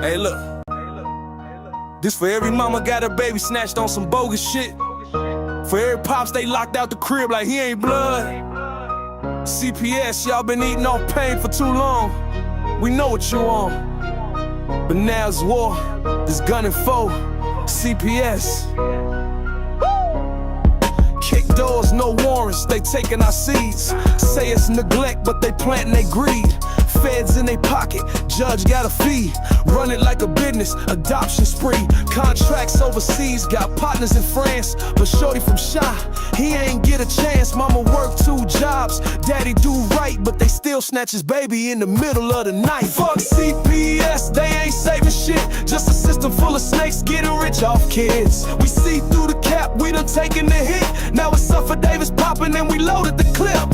Hey, look. This for every mama got her baby snatched on some bogus shit. For every pops they locked out the crib like he ain't blood. CPS, y'all been eating off pain for too long. We know what you on. But now it's war, it's gunning foe. CPS. Kick doors, no warrants, they taking our seeds. Say it's neglect, but they planting they greed. Feds in they pocket, judge got a fee. Run it like a business, adoption spree. Contracts overseas, got partners in France. But shorty from Shy, he ain't get a chance. Mama work 2 jobs, daddy do right, but they still snatch his baby in the middle of the night. Fuck CPS, they ain't saving shit. Just a system full of snakes getting rich off kids. We see through the cap, we done taken the hit. Now it's Suffer Davis popping and we loaded the clip.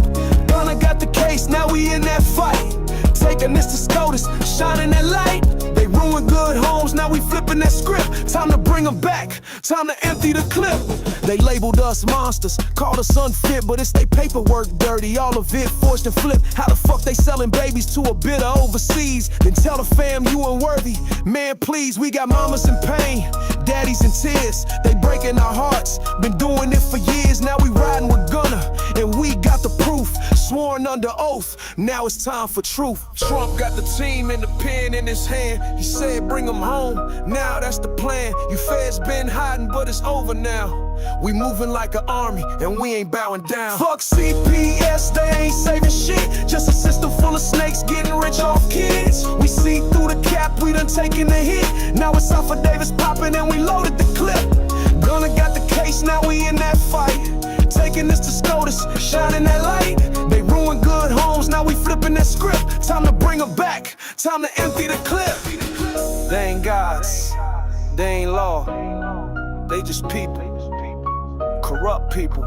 Gunna got the case, now we in that fight. Taking this to SCOTUS, shining that light. They ruined good homes, now we flipping that script. Time to bring them back, time to empty the clip. They labeled us monsters, called us unfit, but it's they paperwork dirty, all of it forged and flipped. How the fuck they selling babies to a bidder overseas? Then tell the fam you unworthy. Man, please, we got mamas in pain, daddies in tears. They breaking our hearts, been doing it for years. Now we riding with Gunner, and we got the proof. Sworn under oath, now it's time for truth. Trump got the team and the pen in his hand. He said bring them home, now that's the plan. You feds been hiding, but it's over now. We moving like an army, and we ain't bowing down. Fuck CPS, they ain't saving shit. Just a system full of snakes getting rich off kids. We see through the cap, we done taken the hit. Now it's Suffer Davis popping and we loaded the clip. Gunna got the case, now we in that fight. Taking this to SCOTUS, shining that light. They ruined good homes, now we flipping that script. Time to bring them back, time to empty the clip. They ain't gods, they ain't law, they just people, corrupt people.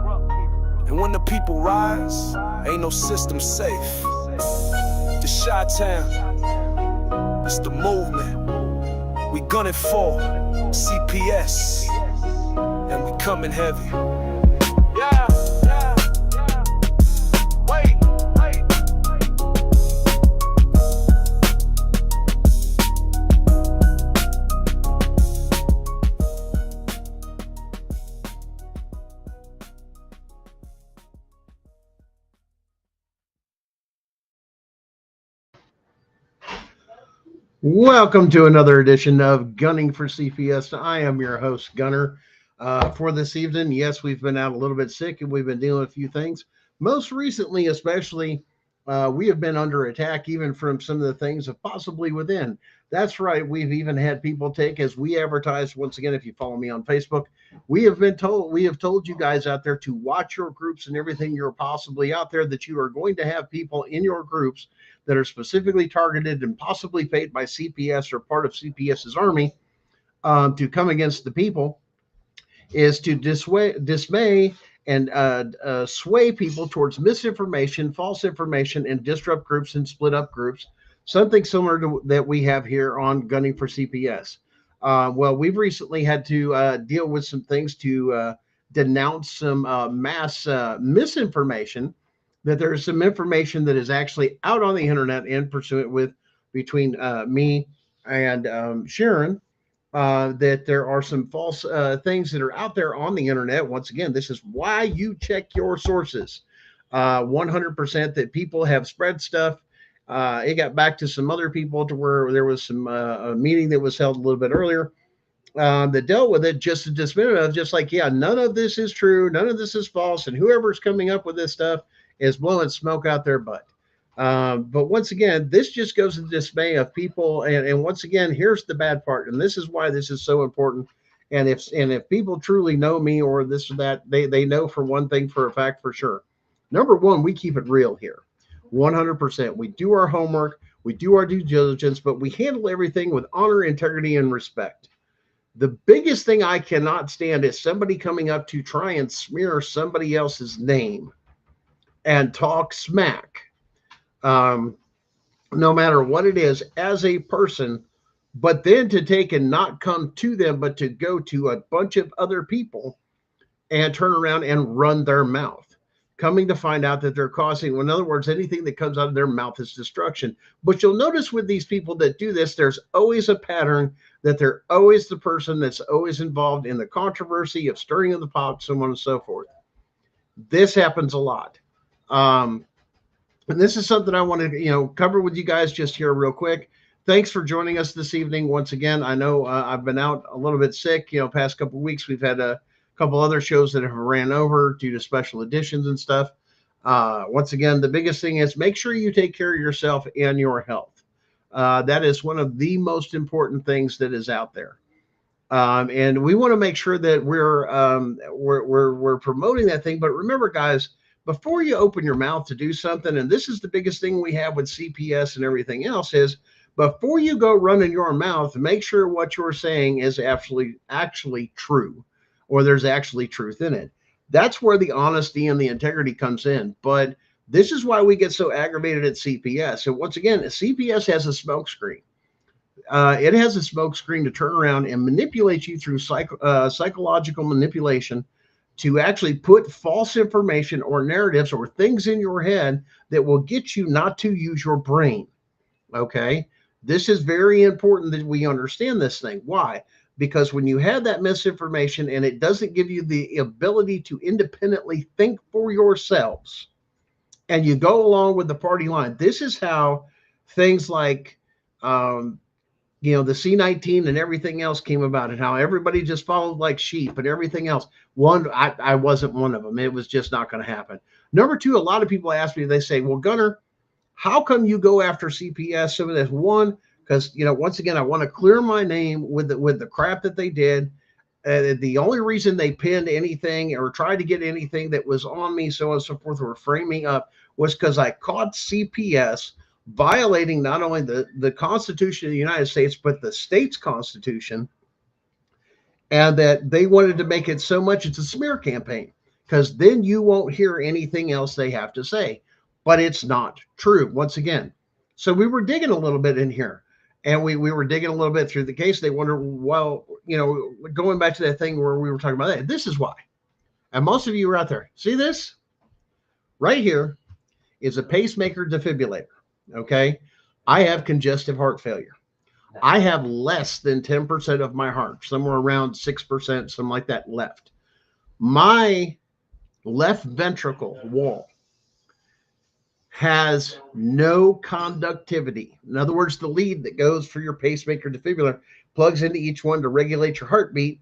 And when the people rise, ain't no system safe. The Chi-Town, it's the movement. We gunning for CPS, and we coming heavy. Welcome to another edition of Gunning for CPS. I am your host, Gunner. For this evening, yes, we've been out a little bit sick and we've been dealing with a few things. Most recently, especially, we have been under attack even from some of the things of possibly within. That's right. We've even had people take, as we advertise, once again, if you follow me on Facebook, we have told you guys out there to watch your groups and everything you're possibly out there, that you are going to have people in your groups that are specifically targeted and possibly paid by CPS or part of CPS's army to come against the people, is to dismay and sway people towards misinformation, false information, and disrupt groups and split up groups. Something similar to that we have here on Gunning for CPS. Well, we've recently had to deal with some things to denounce some mass misinformation, that there is some information that is actually out on the internet and pursuant with between me and Sharon, that there are some false things that are out there on the internet. Once again, this is why you check your sources. 100% that people have spread stuff. It got back to some other people to where there was some a meeting that was held a little bit earlier that dealt with it, just to dismiss it, of just like, yeah, none of this is true, none of this is false, and whoever's coming up with this stuff is blowing smoke out their butt. But once again, this just goes to the dismay of people. And once again, here's the bad part, and this is why this is so important. And if people truly know me or this or that, they know for one thing for a fact for sure. Number one, we keep it real here. 100%. We do our homework, we do our due diligence, but we handle everything with honor, integrity, and respect. The biggest thing I cannot stand is somebody coming up to try and smear somebody else's name and talk smack, no matter what it is, as a person, but then to take and not come to them, but to go to a bunch of other people and turn around and run their mouth. coming to find out that they're causing, well, in other words, anything that comes out of their mouth is destruction. But you'll notice with these people that do this, there's always a pattern that they're always the person that's always involved in the controversy of stirring of the pot, so on and so forth. This happens a lot. And this is something I want to, cover with you guys just here real quick. Thanks for joining us this evening. Once again, I know I've been out a little bit sick, past couple of weeks. We've had a couple other shows that have ran over due to special editions and stuff. Once again, the biggest thing is make sure you take care of yourself and your health. That is one of the most important things that is out there. And we want to make sure that we're promoting that thing. But remember, guys, before you open your mouth to do something, and this is the biggest thing we have with CPS and everything else, is before you go running your mouth, make sure what you're saying is actually true, or there's actually truth in it. That's where the honesty and the integrity comes in. But this is why we get so aggravated at CPS. So once again, CPS has a smokescreen. It has a smokescreen to turn around and manipulate you through psychological manipulation to actually put false information or narratives or things in your head that will get you not to use your brain. Okay. This is very important that we understand this thing. Why? Because when you have that misinformation and it doesn't give you the ability to independently think for yourselves, and you go along with the party line, this is how things like, the C-19 and everything else came about, and how everybody just followed like sheep and everything else. I wasn't one of them. It was just not going to happen. Number two, a lot of people ask me, they say, well, Gunner, how come you go after CPS? So that's one, because, once again, I want to clear my name with the crap that they did. The only reason they pinned anything or tried to get anything that was on me, so on and so forth, or frame me up, was because I caught CPS violating not only the Constitution of the United States, but the state's Constitution, and that they wanted to make it so much it's a smear campaign, because then you won't hear anything else they have to say. But it's not true, once again. So we were digging a little bit in here, and we were digging a little bit through the case. They wonder, well, going back to that thing where we were talking about that, this is why. And most of you are out there. See this? Right here is a pacemaker defibrillator. Okay. I have congestive heart failure. I have less than 10% of my heart, somewhere around 6%, something like that left. My left ventricle wall has no conductivity. In other words, the lead that goes for your pacemaker defibrillator plugs into each one to regulate your heartbeat.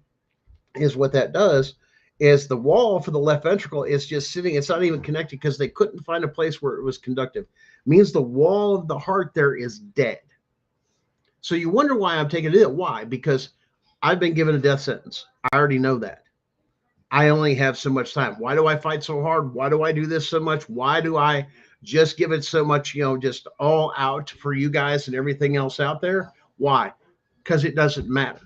Is what that does is the wall for the left ventricle is just sitting. It's not even connected because they couldn't find a place where it was conductive. It means the wall of the heart there is dead. So you wonder why I'm taking it. Why? Because I've been given a death sentence. I already know that. I only have so much time. Why do I fight so hard? Why do I do this so much? Why do I just give it so much, just all out for you guys and everything else out there? Why? Because it doesn't matter.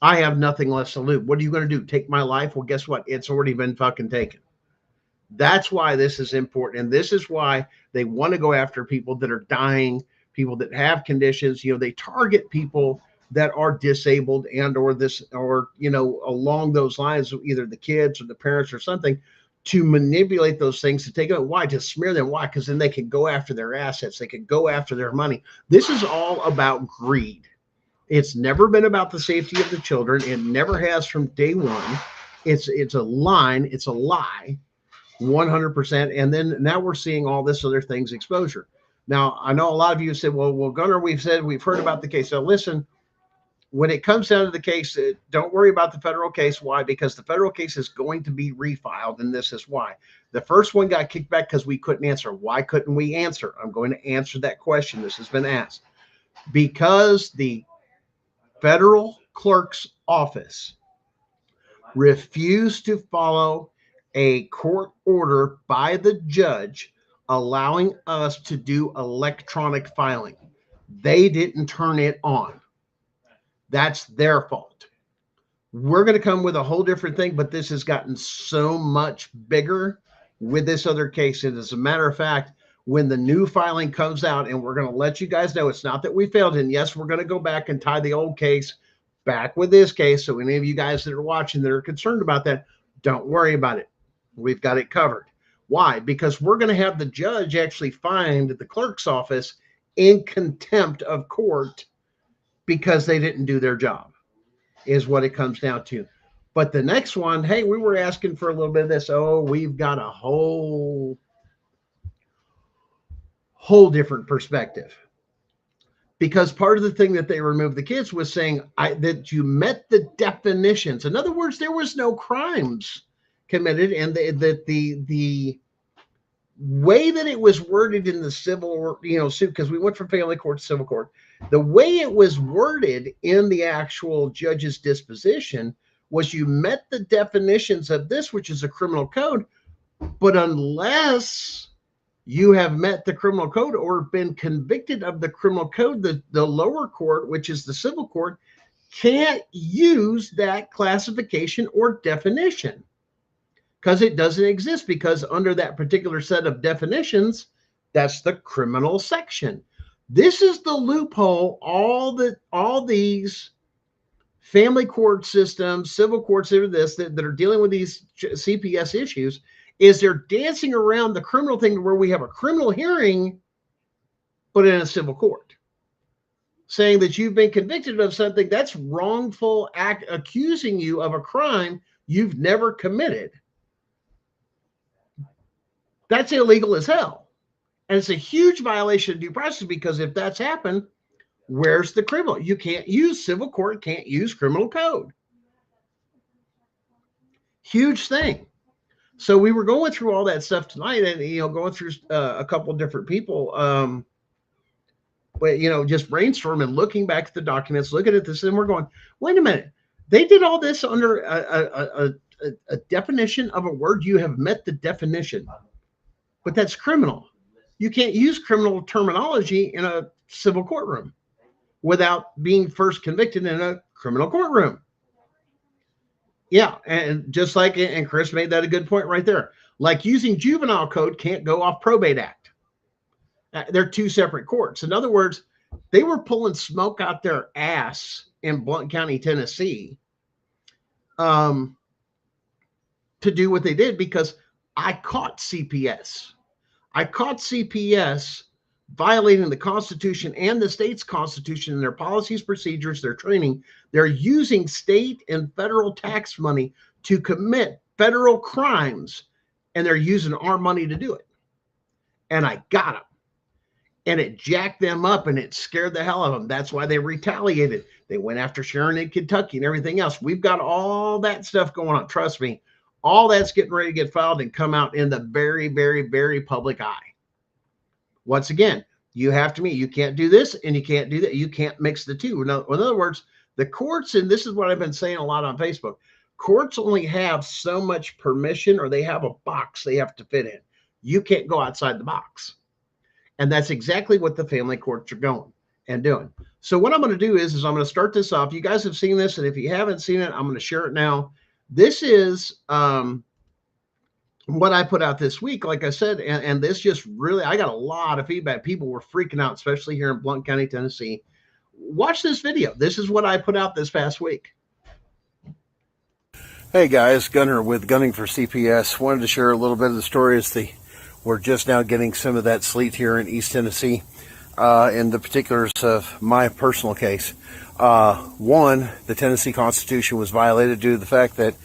I have nothing left to lose. What are you going to do? Take my life? Well, guess what? It's already been fucking taken. That's why this is important. And this is why they want to go after people that are dying, people that have conditions. They target people that are disabled and or along those lines, either the kids or the parents or something, to manipulate those things to take it. Why? To smear them. Why? Because then they can go after their assets. They can go after their money. This is all about greed. It's never been about the safety of the children. It never has from day one. It's a line. It's a lie, 100%. And then now we're seeing all this other things exposure. Now, I know a lot of you said, well, Gunnar, we've heard about the case. So listen, when it comes down to the case, don't worry about the federal case. Why? Because the federal case is going to be refiled, and this is why. The first one got kicked back because we couldn't answer. Why couldn't we answer? I'm going to answer that question. This has been asked. Because the federal clerk's office refused to follow a court order by the judge allowing us to do electronic filing. They didn't turn it on. That's their fault. We're going to come with a whole different thing, but this has gotten so much bigger with this other case. And as a matter of fact, when the new filing comes out, and we're going to let you guys know, it's not that we failed. And yes, we're going to go back and tie the old case back with this case. So any of you guys that are watching that are concerned about that, don't worry about it. We've got it covered. Why? Because we're going to have the judge actually find the clerk's office in contempt of court because they didn't do their job, is what it comes down to. But the next one, hey, we were asking for a little bit of this. Oh, we've got a whole different perspective. Because part of the thing that they removed the kids was saying that you met the definitions. In other words, there was no crimes committed, and that the way that it was worded in the civil, suit, because we went from family court to civil court, the way it was worded in the actual judge's disposition was you met the definitions of this, which is a criminal code, but unless you have met the criminal code or been convicted of the criminal code, the lower court, which is the civil court, can't use that classification or definition because it doesn't exist, because under that particular set of definitions, that's the criminal section. This is the loophole all these family court systems, civil courts that are dealing with these CPS issues, is they're dancing around the criminal thing where we have a criminal hearing, but in a civil court, saying that you've been convicted of something that's wrongful act, accusing you of a crime you've never committed. That's illegal as hell. And it's a huge violation of due process, because if that's happened, where's the criminal? You can't use civil court, can't use criminal code. Huge thing. So we were going through all that stuff tonight, and going through a couple of different people, but just brainstorming, looking back at the documents, looking at this, and we're going, wait a minute, they did all this under a definition of a word. You have met the definition, but that's criminal. You can't use criminal terminology in a civil courtroom without being first convicted in a criminal courtroom. Yeah, and just like, and Chris made that a good point right there. Like using juvenile code can't go off probate act. They're two separate courts. In other words, they were pulling smoke out their ass in Blount County, Tennessee, to do what they did, because I caught CPS. I caught CPS violating the Constitution and the state's Constitution in their policies, procedures, their training. They're using state and federal tax money to commit federal crimes, and they're using our money to do it. And I got them. And it jacked them up, and it scared the hell out of them. That's why they retaliated. They went after Sharon in Kentucky and everything else. We've got all that stuff going on. Trust me, all that's getting ready to get filed and come out in the very, very, very public eye. Once again, you have to meet. You can't do this and you can't do that. You can't mix the two. In other words, the courts, and this is what I've been saying a lot on Facebook, courts only have so much permission, or they have a box they have to fit in. You can't go outside the box. And that's exactly what the family courts are going and doing. So what I'm going to do is I'm going to start this off. You guys have seen this, and if you haven't seen it, I'm going to share it now. This is what I put out this week, like I said, and this just really, I got a lot of feedback. People were freaking out, especially here in Blount County, Tennessee. Watch this video. This is what I put out this past week. Hey guys, Gunner with Gunning for CPS. Wanted to share a little bit of the story as we're just now getting some of that sleet here in East Tennessee, in the particulars of my personal case. One, the Tennessee Constitution was violated due to the fact that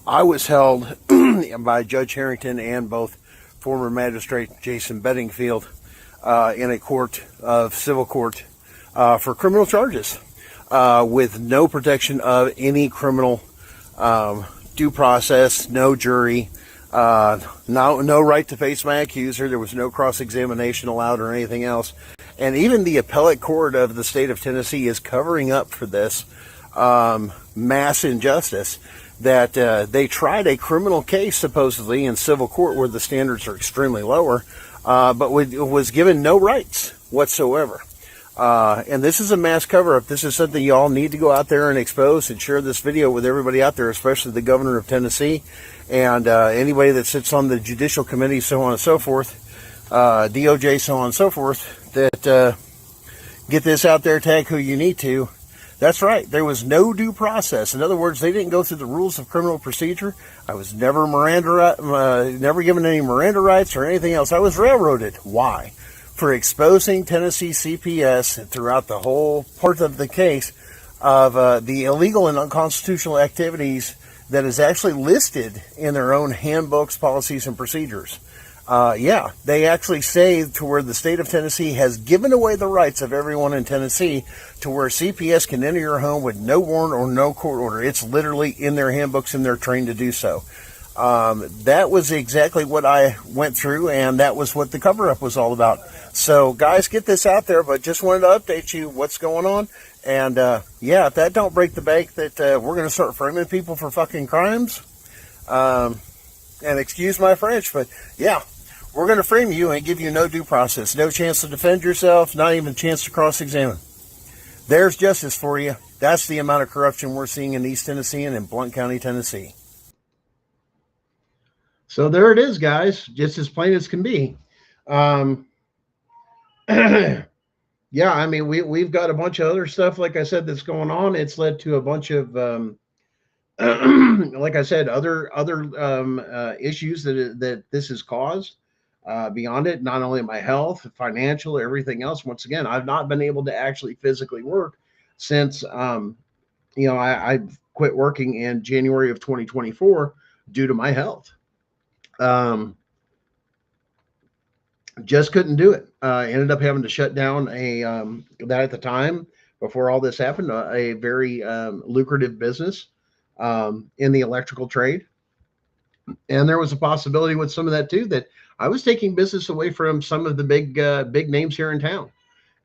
I was held by Judge Harrington and both former magistrate Jason Bedingfield in a civil court for criminal charges with no protection of any criminal due process, no jury, no right to face my accuser. There was no cross-examination allowed or anything else. And even the appellate court of the state of Tennessee is covering up for this mass injustice, that they tried a criminal case supposedly in civil court where the standards are extremely lower, but was given no rights whatsoever. And this is a mass cover-up. This is something you all need to go out there and expose and share this video with everybody out there, especially the governor of Tennessee and anybody that sits on the judicial committee, so on and so forth, DOJ, so on and so forth, that get this out there, tag who you need to, That's right. There was no due process. In other words, they didn't go through the rules of criminal procedure. I was never never given any Miranda rights or anything else. I was railroaded. Why? For exposing Tennessee CPS throughout the whole part of the case of the illegal and unconstitutional activities that is actually listed in their own handbooks, policies, and procedures. Yeah, they actually say to where the state of Tennessee has given away the rights of everyone in Tennessee to where CPS can enter your home with no warrant or no court order. It's literally in their handbooks and they're trained to do so. That was exactly what I went through, and that was what the cover-up was all about. So, guys, get this out there, but just wanted to update you what's going on. And, yeah, if that don't break the bank that we're going to start framing people for fucking crimes, and excuse my French, but, yeah, we're going to frame you and give you no due process, no chance to defend yourself, not even a chance to cross-examine. There's justice for you. That's the amount of corruption we're seeing in East Tennessee and in Blount County, Tennessee. So there it is, guys, just as plain as can be. Yeah, I mean, we've got a bunch of other stuff, like I said, that's going on. It's led to a bunch of, like I said, other issues that this has caused. Beyond it, not only my health, financial, everything else. Once again, I've not been able to actually physically work since, I quit working in January of 2024 due to my health. Just couldn't do it. Ended up having to shut down that at the time, before all this happened, a very lucrative business in the electrical trade. And there was a possibility with some of that too, that I was taking business away from some of the big names here in town.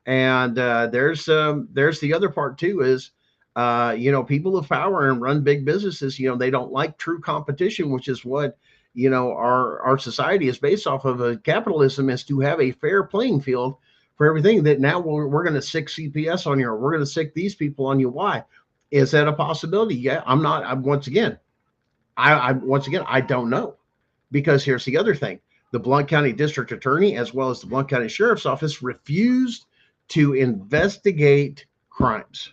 And there's the other part too, is people of power and run big businesses, they don't like true competition, which is what our society is based off of. Capitalism is to have a fair playing field for everything. That now we're going to sick CPS on you, or we're going to sick these people on you. Why? Is that a possibility? Yeah, once again, I don't know, because here's the other thing. The Blount County District Attorney, as well as the Blount County Sheriff's Office, refused to investigate crimes.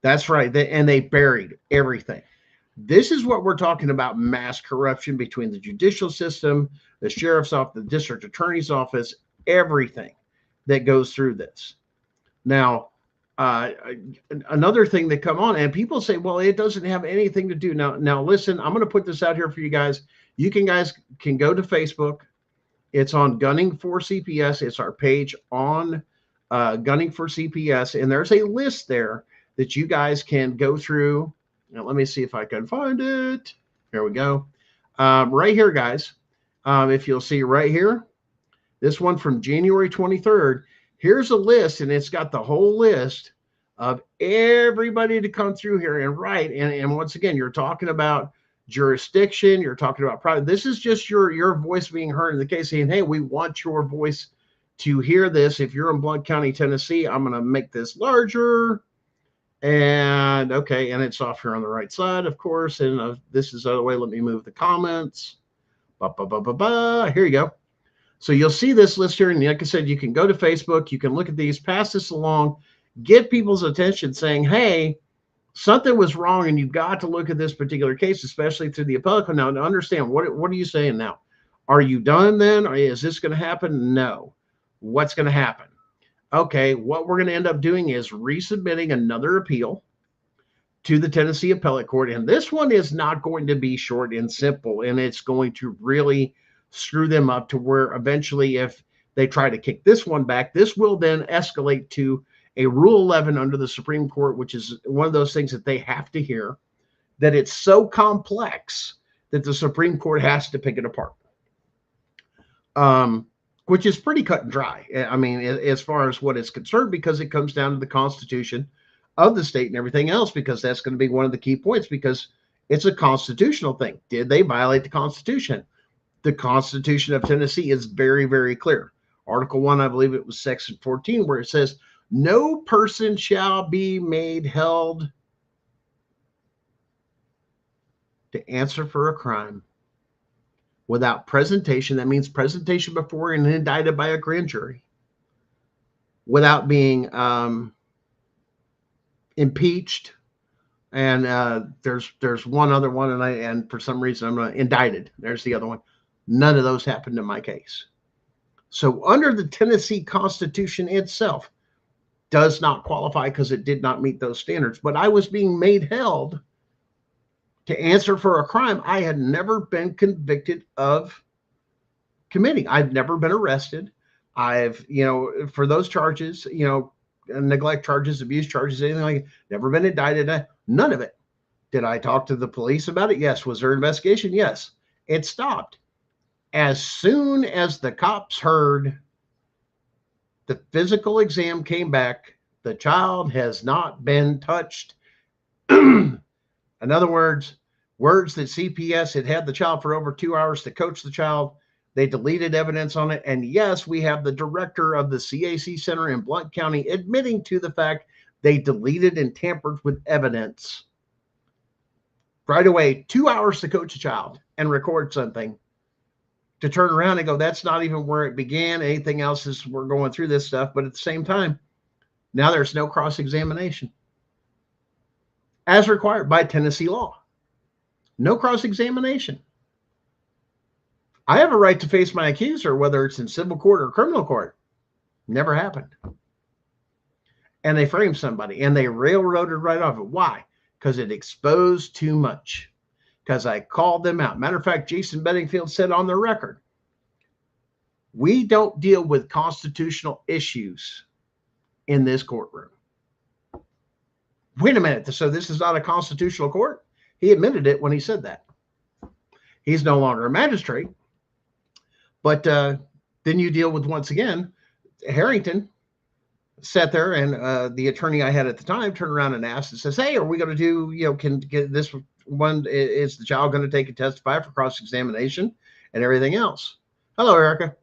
That's right. And they buried everything. This is what we're talking about: mass corruption between the judicial system, the sheriff's office, the district attorney's office, everything that goes through this. Now, another thing that come on, and people say, well, it doesn't have anything to do. Now listen, I'm going to put this out here for you guys. You guys can go to Facebook. It's on Gunning for CPS. It's our page on Gunning for CPS. And there's a list there that you guys can go through. Now, let me see if I can find it. Here we go. Right here, guys. If you'll see right here, this one from January 23rd, here's a list, and it's got the whole list of everybody to come through here and write. And once again, you're talking about jurisdiction. You're talking about private. This is just your voice being heard in the case, saying, hey, we want your voice to hear this. If you're in Blount County, Tennessee, I'm going to make this larger. And okay, and it's off here on the right side, of course. And this is the other way. Let me move the comments. Here you go. So you'll see this list here. And like I said, you can go to Facebook. You can look at these, pass this along, get people's attention, saying, hey, something was wrong, and you've got to look at this particular case, especially through the appellate court. Now, to understand, what are you saying now? Are you done then? Or is this going to happen? No. What's going to happen? Okay, what we're going to end up doing is resubmitting another appeal to the Tennessee Appellate Court. And this one is not going to be short and simple, and it's going to really screw them up to where eventually, if they try to kick this one back, this will then escalate to a Rule 11 under the Supreme Court, which is one of those things that they have to hear, that it's so complex that the Supreme Court has to pick it apart. Which is pretty cut and dry. I mean, as far as what is concerned, because it comes down to the Constitution of the state and everything else, because that's going to be one of the key points, because it's a constitutional thing. Did they violate the Constitution? The Constitution of Tennessee is very, very clear. Article 1, I believe it was Section 14, where it says, no person shall be made held to answer for a crime without presentation. That means presentation before and indicted by a grand jury, without being impeached, and there's one other one, and for some reason I'm not indicted. There's the other one. None of those happened in my case. So under the Tennessee Constitution itself, does not qualify because it did not meet those standards. But I was being made held to answer for a crime I had never been convicted of committing. I've never been arrested. I've, for those charges, neglect charges, abuse charges, anything like that, never been indicted. None of it. Did I talk to the police about it? Yes. Was there an investigation? Yes. It stopped. As soon as the cops heard the physical exam came back, the child has not been touched. In other words that CPS had the child for over 2 hours to coach the child. They deleted evidence on it. And yes, we have the director of the CAC Center in Blount County admitting to the fact they deleted and tampered with evidence. Right away, 2 hours to coach a child and record something, to turn around and go, that's not even where it began. Anything else is, we're going through this stuff. But at the same time, now there's no cross-examination as required by Tennessee law. No cross-examination. I have a right to face my accuser, whether it's in civil court or criminal court. Never happened. And they framed somebody and they railroaded right off it. Why? Because it exposed too much. Because I called them out. Matter of fact, Jason Bedingfield said on the record, we don't deal with constitutional issues in this courtroom. Wait a minute. So this is not a constitutional court? He admitted it when he said that. He's no longer a magistrate. But then you deal with, once again, Harrington sat there, and the attorney I had at the time turned around and asked and says, hey, are we going to do, can get this one, is the child going to take and testify for cross-examination and everything else? Hello, Erica.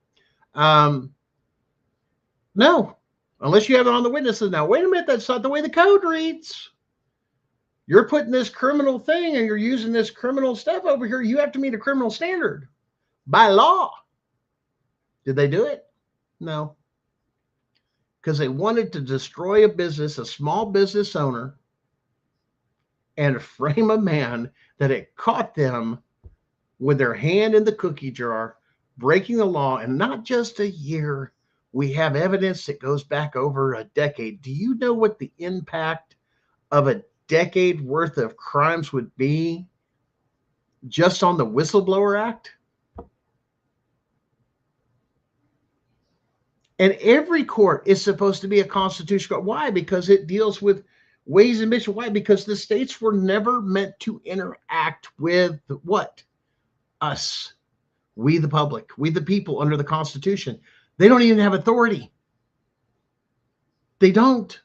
No, unless you have it on the witnesses. Now, wait a minute. That's not the way the code reads. You're putting this criminal thing and you're using this criminal stuff over here. You have to meet a criminal standard by law. Did they do it? No. Because they wanted to destroy a business, a small business owner, and frame a man that had caught them with their hand in the cookie jar, breaking the law, and not just a year. We have evidence that goes back over a decade. Do you know what the impact of a decade worth of crimes would be just on the Whistleblower Act? And every court is supposed to be a constitutional court. Why? Because it deals with ways and means. Why? Because the states were never meant to interact with what? Us. We the public. We the people under the Constitution. They don't even have authority. They don't.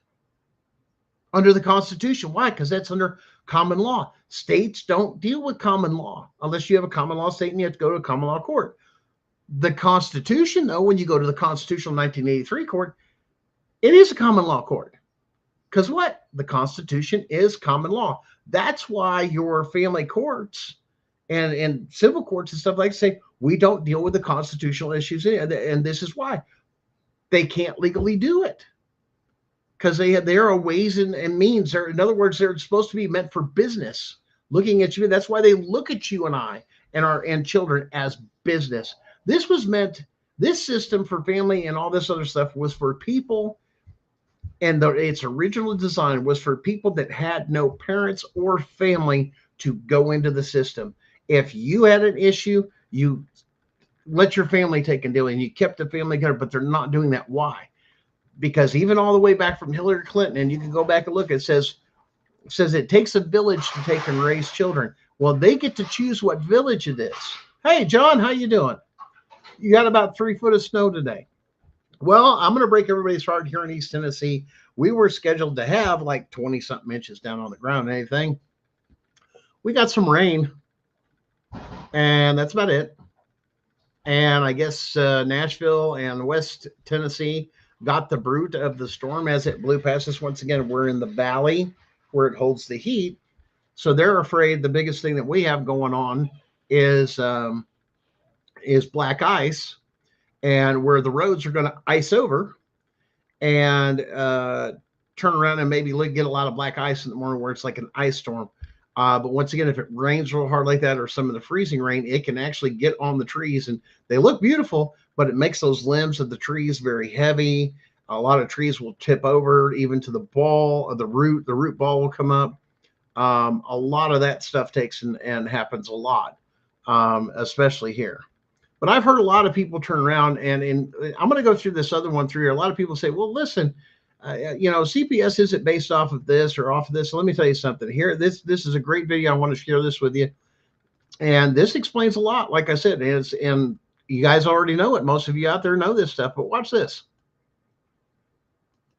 Under the Constitution. Why? Because that's under common law. States don't deal with common law unless you have a common law state and you have to go to a common law court. The Constitution, though, when you go to the Constitutional 1983 court, it is a common law court. Because what? The Constitution is common law. That's why your family courts and civil courts and stuff like that say, we don't deal with the constitutional issues. And this is why. They can't legally do it. Because there are ways and means. In other words, they're supposed to be meant for business. Looking at you. That's why they look at you and I and children as business. This was meant, this system for family and all this other stuff was for people, and its original design was for people that had no parents or family to go into the system. If you had an issue, you let your family take and deal, and you kept the family together, but they're not doing that. Why? Because even all the way back from Hillary Clinton, and you can go back and look, it says it takes a village to take and raise children. Well, they get to choose what village it is. Hey, John, how you doing? You got about 3 foot of snow today. Well, I'm going to break everybody's heart here in East Tennessee. We were scheduled to have like 20-something inches down on the ground and anything. We got some rain, and that's about it. And I guess Nashville and West Tennessee got the brunt of the storm as it blew past us. Once again, we're in the valley where it holds the heat. So they're afraid the biggest thing that we have going on is black ice, and where the roads are going to ice over. And turn around and maybe get a lot of black ice in the morning where it's like an ice storm. But once again, if it rains real hard like that, or some of the freezing rain, it can actually get on the trees, and they look beautiful, but it makes those limbs of the trees very heavy. A lot of trees will tip over even to the ball of the root. The root ball will come up. A lot of that stuff takes and happens a lot, especially here. But I've heard a lot of people turn around, and I'm going to go through this other one through here. A lot of people say, well, listen, CPS isn't based off of this or off of this. So let me tell you something here. This is a great video. I want to share this with you. And this explains a lot. Like I said, and you guys already know it. Most of you out there know this stuff, but watch this.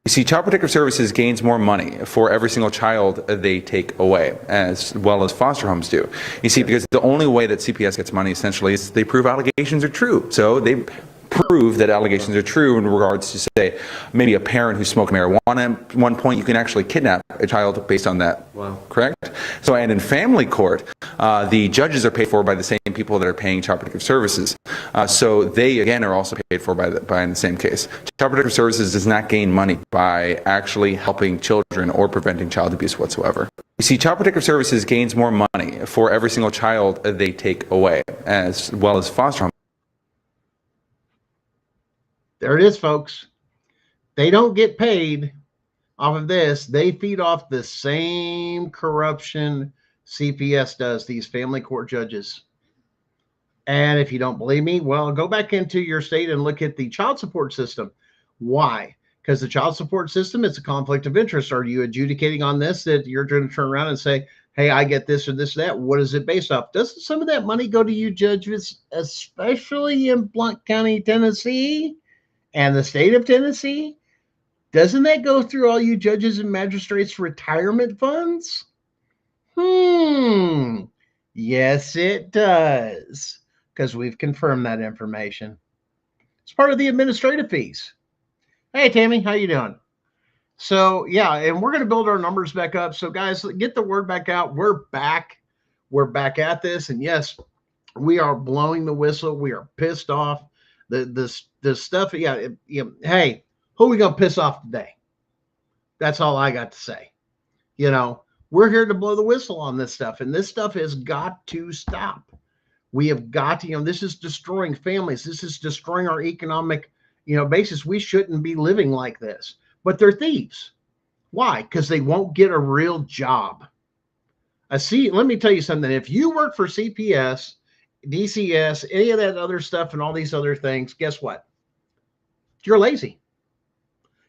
You see, Child Protective Services gains more money for every single child they take away, as well as foster homes do. You see, because the only way that CPS gets money essentially is they prove allegations are true. So they prove that allegations are true in regards to, say, maybe a parent who smoked marijuana at one point. You can actually kidnap a child based on that. Wow. Correct? So, and in family court, the judges are paid for by the same people that are paying Child Protective Services. So they, again, are also paid for by in the same case. Child Protective Services does not gain money by actually helping children or preventing child abuse whatsoever. You see, Child Protective Services gains more money for every single child they take away, as well as foster homes. There it is, folks. They don't get paid off of this. They feed off the same corruption CPS does, these family court judges. And if you don't believe me, well, go back into your state and look at the child support system. Why? Because the child support system, it's a conflict of interest. Are you adjudicating on this that you're going to turn around and say, hey, I get this or this or that? What is it based off? Doesn't some of that money go to you judges, especially in Blount County, Tennessee? And the state of Tennessee, doesn't that go through all you judges and magistrates' retirement funds? Yes, it does, because we've confirmed that information. It's part of the administrative fees. Hey, Tammy, how you doing? So, yeah, and we're going to build our numbers back up. So, guys, get the word back out. We're back. We're back at this. And, yes, we are blowing the whistle. We are pissed off. The stuff, hey, who are we going to piss off today? That's all I got to say. We're here to blow the whistle on this stuff, and this stuff has got to stop. We have got to, this is destroying families. This is destroying our economic, basis. We shouldn't be living like this, but they're thieves. Why? Because they won't get a real job. Let me tell you something. If you work for CPS, DCS, any of that other stuff and all these other things, guess what? You're lazy.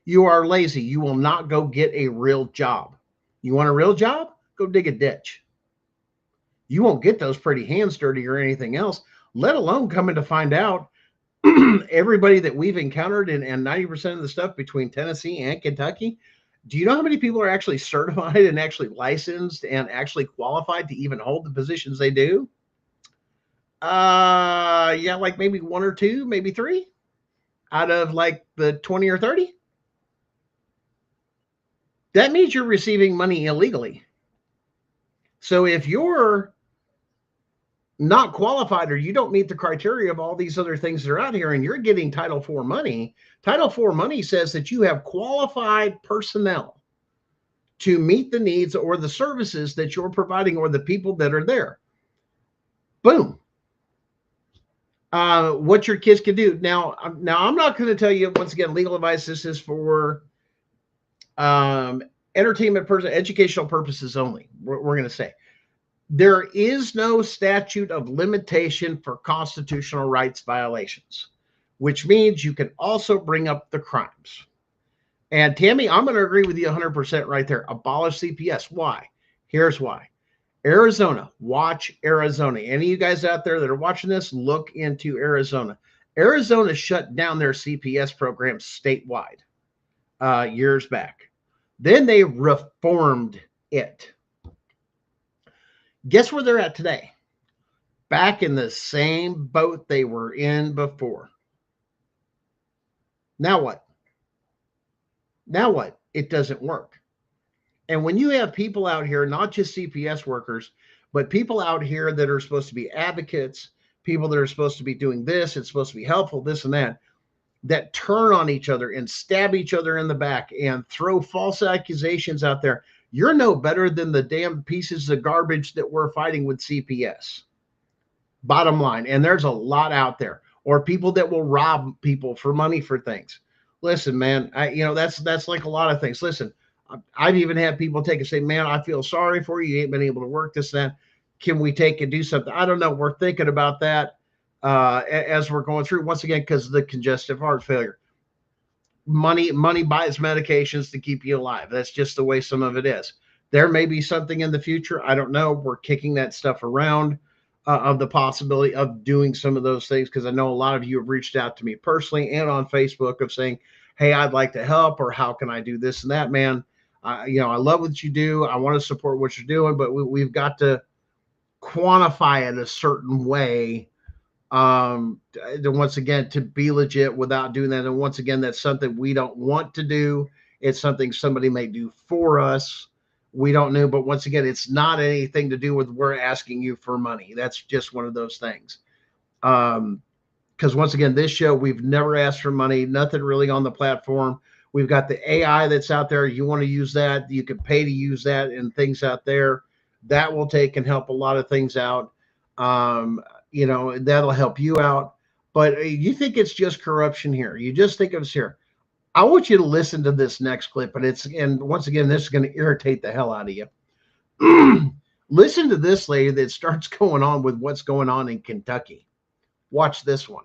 You are lazy. You will not go get a real job. You want a real job? Go dig a ditch. You won't get those pretty hands dirty or anything else, let alone coming to find out everybody that we've encountered and 90% of the stuff between Tennessee and Kentucky. Do you know how many people are actually certified and actually licensed and actually qualified to even hold the positions they do? Yeah, like maybe one or two, maybe three out of like the 20 or 30. That means you're receiving money illegally. So if you're not qualified or you don't meet the criteria of all these other things that are out here and you're getting Title IV money, Title IV money says that you have qualified personnel to meet the needs or the services that you're providing or the people that are there. Boom. What your kids can do. Now I'm not going to tell you, once again, legal advice. This is for entertainment, educational purposes only. We're going to say there is no statute of limitation for constitutional rights violations, which means you can also bring up the crimes. And Tammy, I'm going to agree with you 100% right there. Abolish CPS. Why? Here's why. Arizona, watch Arizona. Any of you guys out there that are watching this, look into Arizona. Arizona shut down their CPS program statewide years back. Then they reformed it. Guess where they're at today? Back in the same boat they were in before. Now what? Now what? It doesn't work. And when you have people out here, not just CPS workers, but people out here that are supposed to be advocates, people that are supposed to be doing this, it's supposed to be helpful, this and that, that turn on each other and stab each other in the back and throw false accusations out there, you're no better than the damn pieces of garbage that we're fighting with CPS. Bottom line. And there's a lot out there, or people that will rob people for money for things. Listen, man, that's like a lot of things. Listen, I've even had people take and say, man, I feel sorry for you. You ain't been able to work this and that. Can we take and do something? I don't know. We're thinking about that as we're going through, once again, because of the congestive heart failure. Money buys medications to keep you alive. That's just the way some of it is. There may be something in the future. I don't know. We're kicking that stuff around of the possibility of doing some of those things, because I know a lot of you have reached out to me personally and on Facebook of saying, hey, I'd like to help, or how can I do this and that, man? I love what you do. I want to support what you're doing, but we've got to quantify it a certain way, once again, to be legit without doing that. And once again, that's something we don't want to do. It's something somebody may do for us. We don't know, but once again, it's not anything to do with we're asking you for money. That's just one of those things. Because once again, this show, we've never asked for money, nothing really on the platform. We've got the AI that's out there. You want to use that, you can pay to use that, and things out there that will take and help a lot of things out. That'll help you out. But you think it's just corruption here. You just think it's here. I want you to listen to this next clip, and once again, this is going to irritate the hell out of you. Listen to this lady that starts going on with what's going on in Kentucky. Watch this one.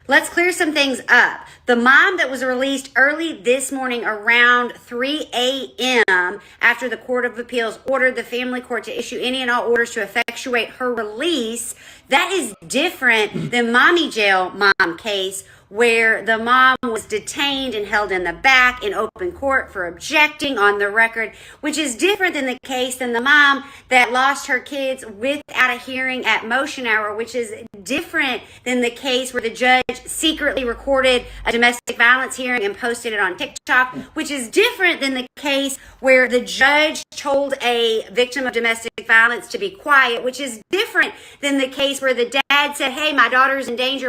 Let's clear some things up. The mom that was released early this morning around 3 a.m. after the Court of Appeals ordered the family court to issue any and all orders to effectuate her release, that is different than Mommy Jail mom case, where the mom was detained and held in the back in open court for objecting on the record, which is different than the case than the mom that lost her kids without a hearing at motion hour, which is different than the case where the judge secretly recorded a domestic violence hearing and posted it on TikTok, which is different than the case where the judge told a victim of domestic violence to be quiet, which is different than the case where the dad said, hey, my daughter's in danger,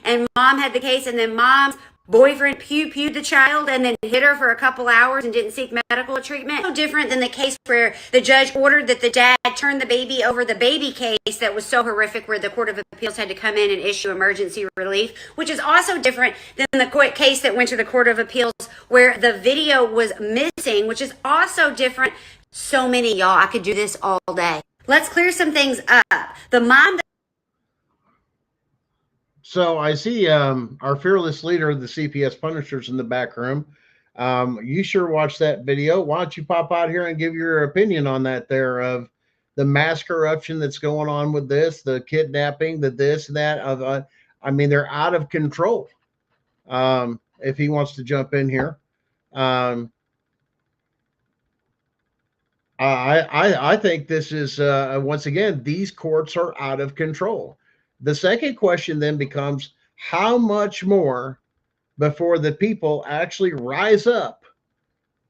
and mom had the case, and then mom's boyfriend pew-pewed the child and then hit her for a couple hours and didn't seek medical treatment. So different than the case where the judge ordered that the dad turn the baby over, the baby case that was so horrific where the Court of Appeals had to come in and issue emergency relief, which is also different than the case that went to the Court of Appeals where the video was missing, which is also different. So many, y'all. I could do this all day. Let's clear some things up. The mom So I see our fearless leader of the CPS Punishers in the back room. You sure watched that video. Why don't you pop out here and give your opinion on that there of the mass corruption that's going on with this, the kidnapping, the this and that. They're out of control. If he wants to jump in here. I think this is, once again, these courts are out of control. The second question then becomes, how much more before the people actually rise up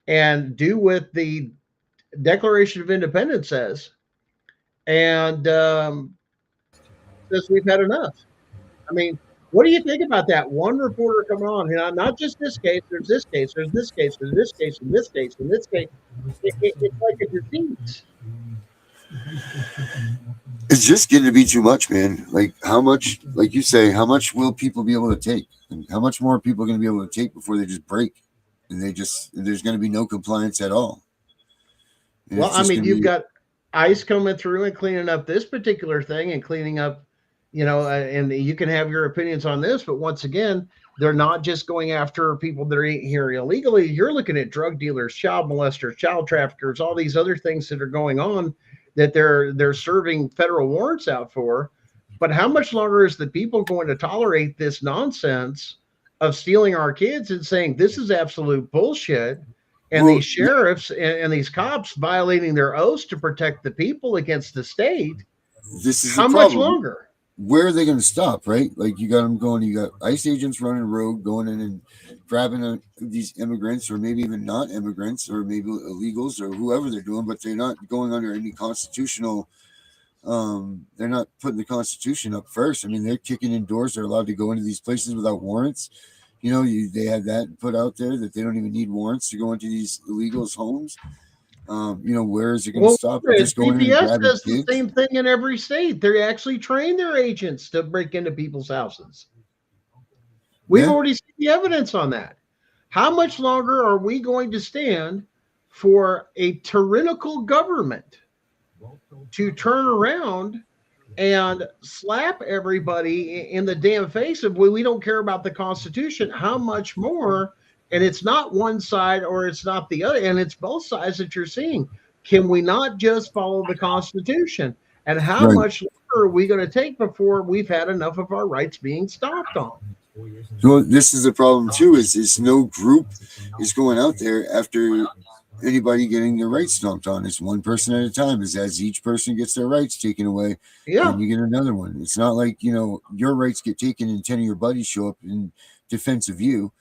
and do what the Declaration of Independence says and says we've had enough? I mean, what do you think about that? One reporter coming on, not just this case, there's this case, there's this case, there's this case, and this case, and this case. It's like a disease. It's just getting to be too much, man. Like how much, like you say, how much will people be able to take? And how much more are people going to be able to take before they just break? And there's going to be no compliance at all. And well, you've got ICE coming through and cleaning up this particular thing and cleaning up, and you can have your opinions on this, but once again, they're not just going after people that are here illegally. You're looking at drug dealers, child molesters, child traffickers, all these other things that are going on that they're serving federal warrants out for. But how much longer is the people going to tolerate this nonsense of stealing our kids and saying this is absolute bullshit? And these sheriffs and these cops violating their oaths to protect the people against the state. This is how much longer? Where are they going to stop, right? Like you got them going, you got ICE agents running rogue, going in and grabbing these immigrants, or maybe even not immigrants, or maybe illegals, or whoever they're doing, but they're not going under any constitutional They're not putting the Constitution up first. I mean, they're kicking in doors. They're allowed to go into these places without warrants. They have that put out there that they don't even need warrants to go into these illegals' homes. Where is it going to stop? Just going in and CPS grabbing does the kids? same thing in every state. They actually train their agents to break into people's houses. We've already seen the evidence on that. How much longer are we going to stand for a tyrannical government to turn around and slap everybody in the damn face of, well, we don't care about the Constitution? How much more? And it's not one side or it's not the other, and it's both sides that you're seeing. Can we not just follow the Constitution? And how much longer are we going to take before we've had enough of our rights being stomped on? Well, this is the problem too, is no group is going out there after anybody getting their rights stomped on. It's one person at a time. As each person gets their rights taken away, and you get another one. It's not like, your rights get taken and 10 of your buddies show up in defense of you.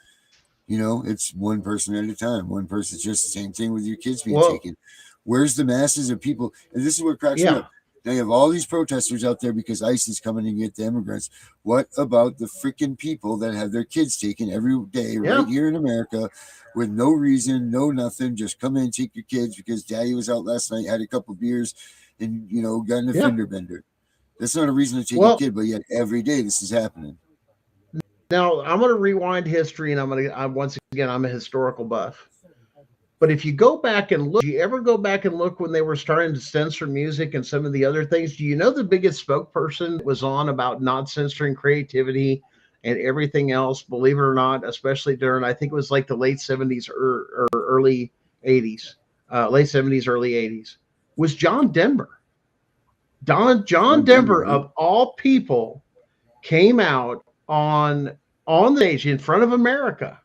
It's one person at a time. One person's just the same thing with your kids being taken. Where's the masses of people? And this is what cracks me up. Now you have all these protesters out there because ICE is coming to get the immigrants. What about the freaking people that have their kids taken every day right here in America with no reason, no nothing? Just come in and take your kids because daddy was out last night, had a couple beers, and, got in a fender bender. That's not a reason to take a kid, but yet every day this is happening. Now, I'm going to rewind history, and once again, I'm a historical buff. But if you go back and look, do you ever go back and look when they were starting to censor music and some of the other things? Do you know the biggest spokesperson was on about not censoring creativity and everything else, believe it or not, especially during, I think it was like the late 70s or early 80s, late 70s, early 80s, was John Denver. John Denver, of all people, came out on the stage in front of America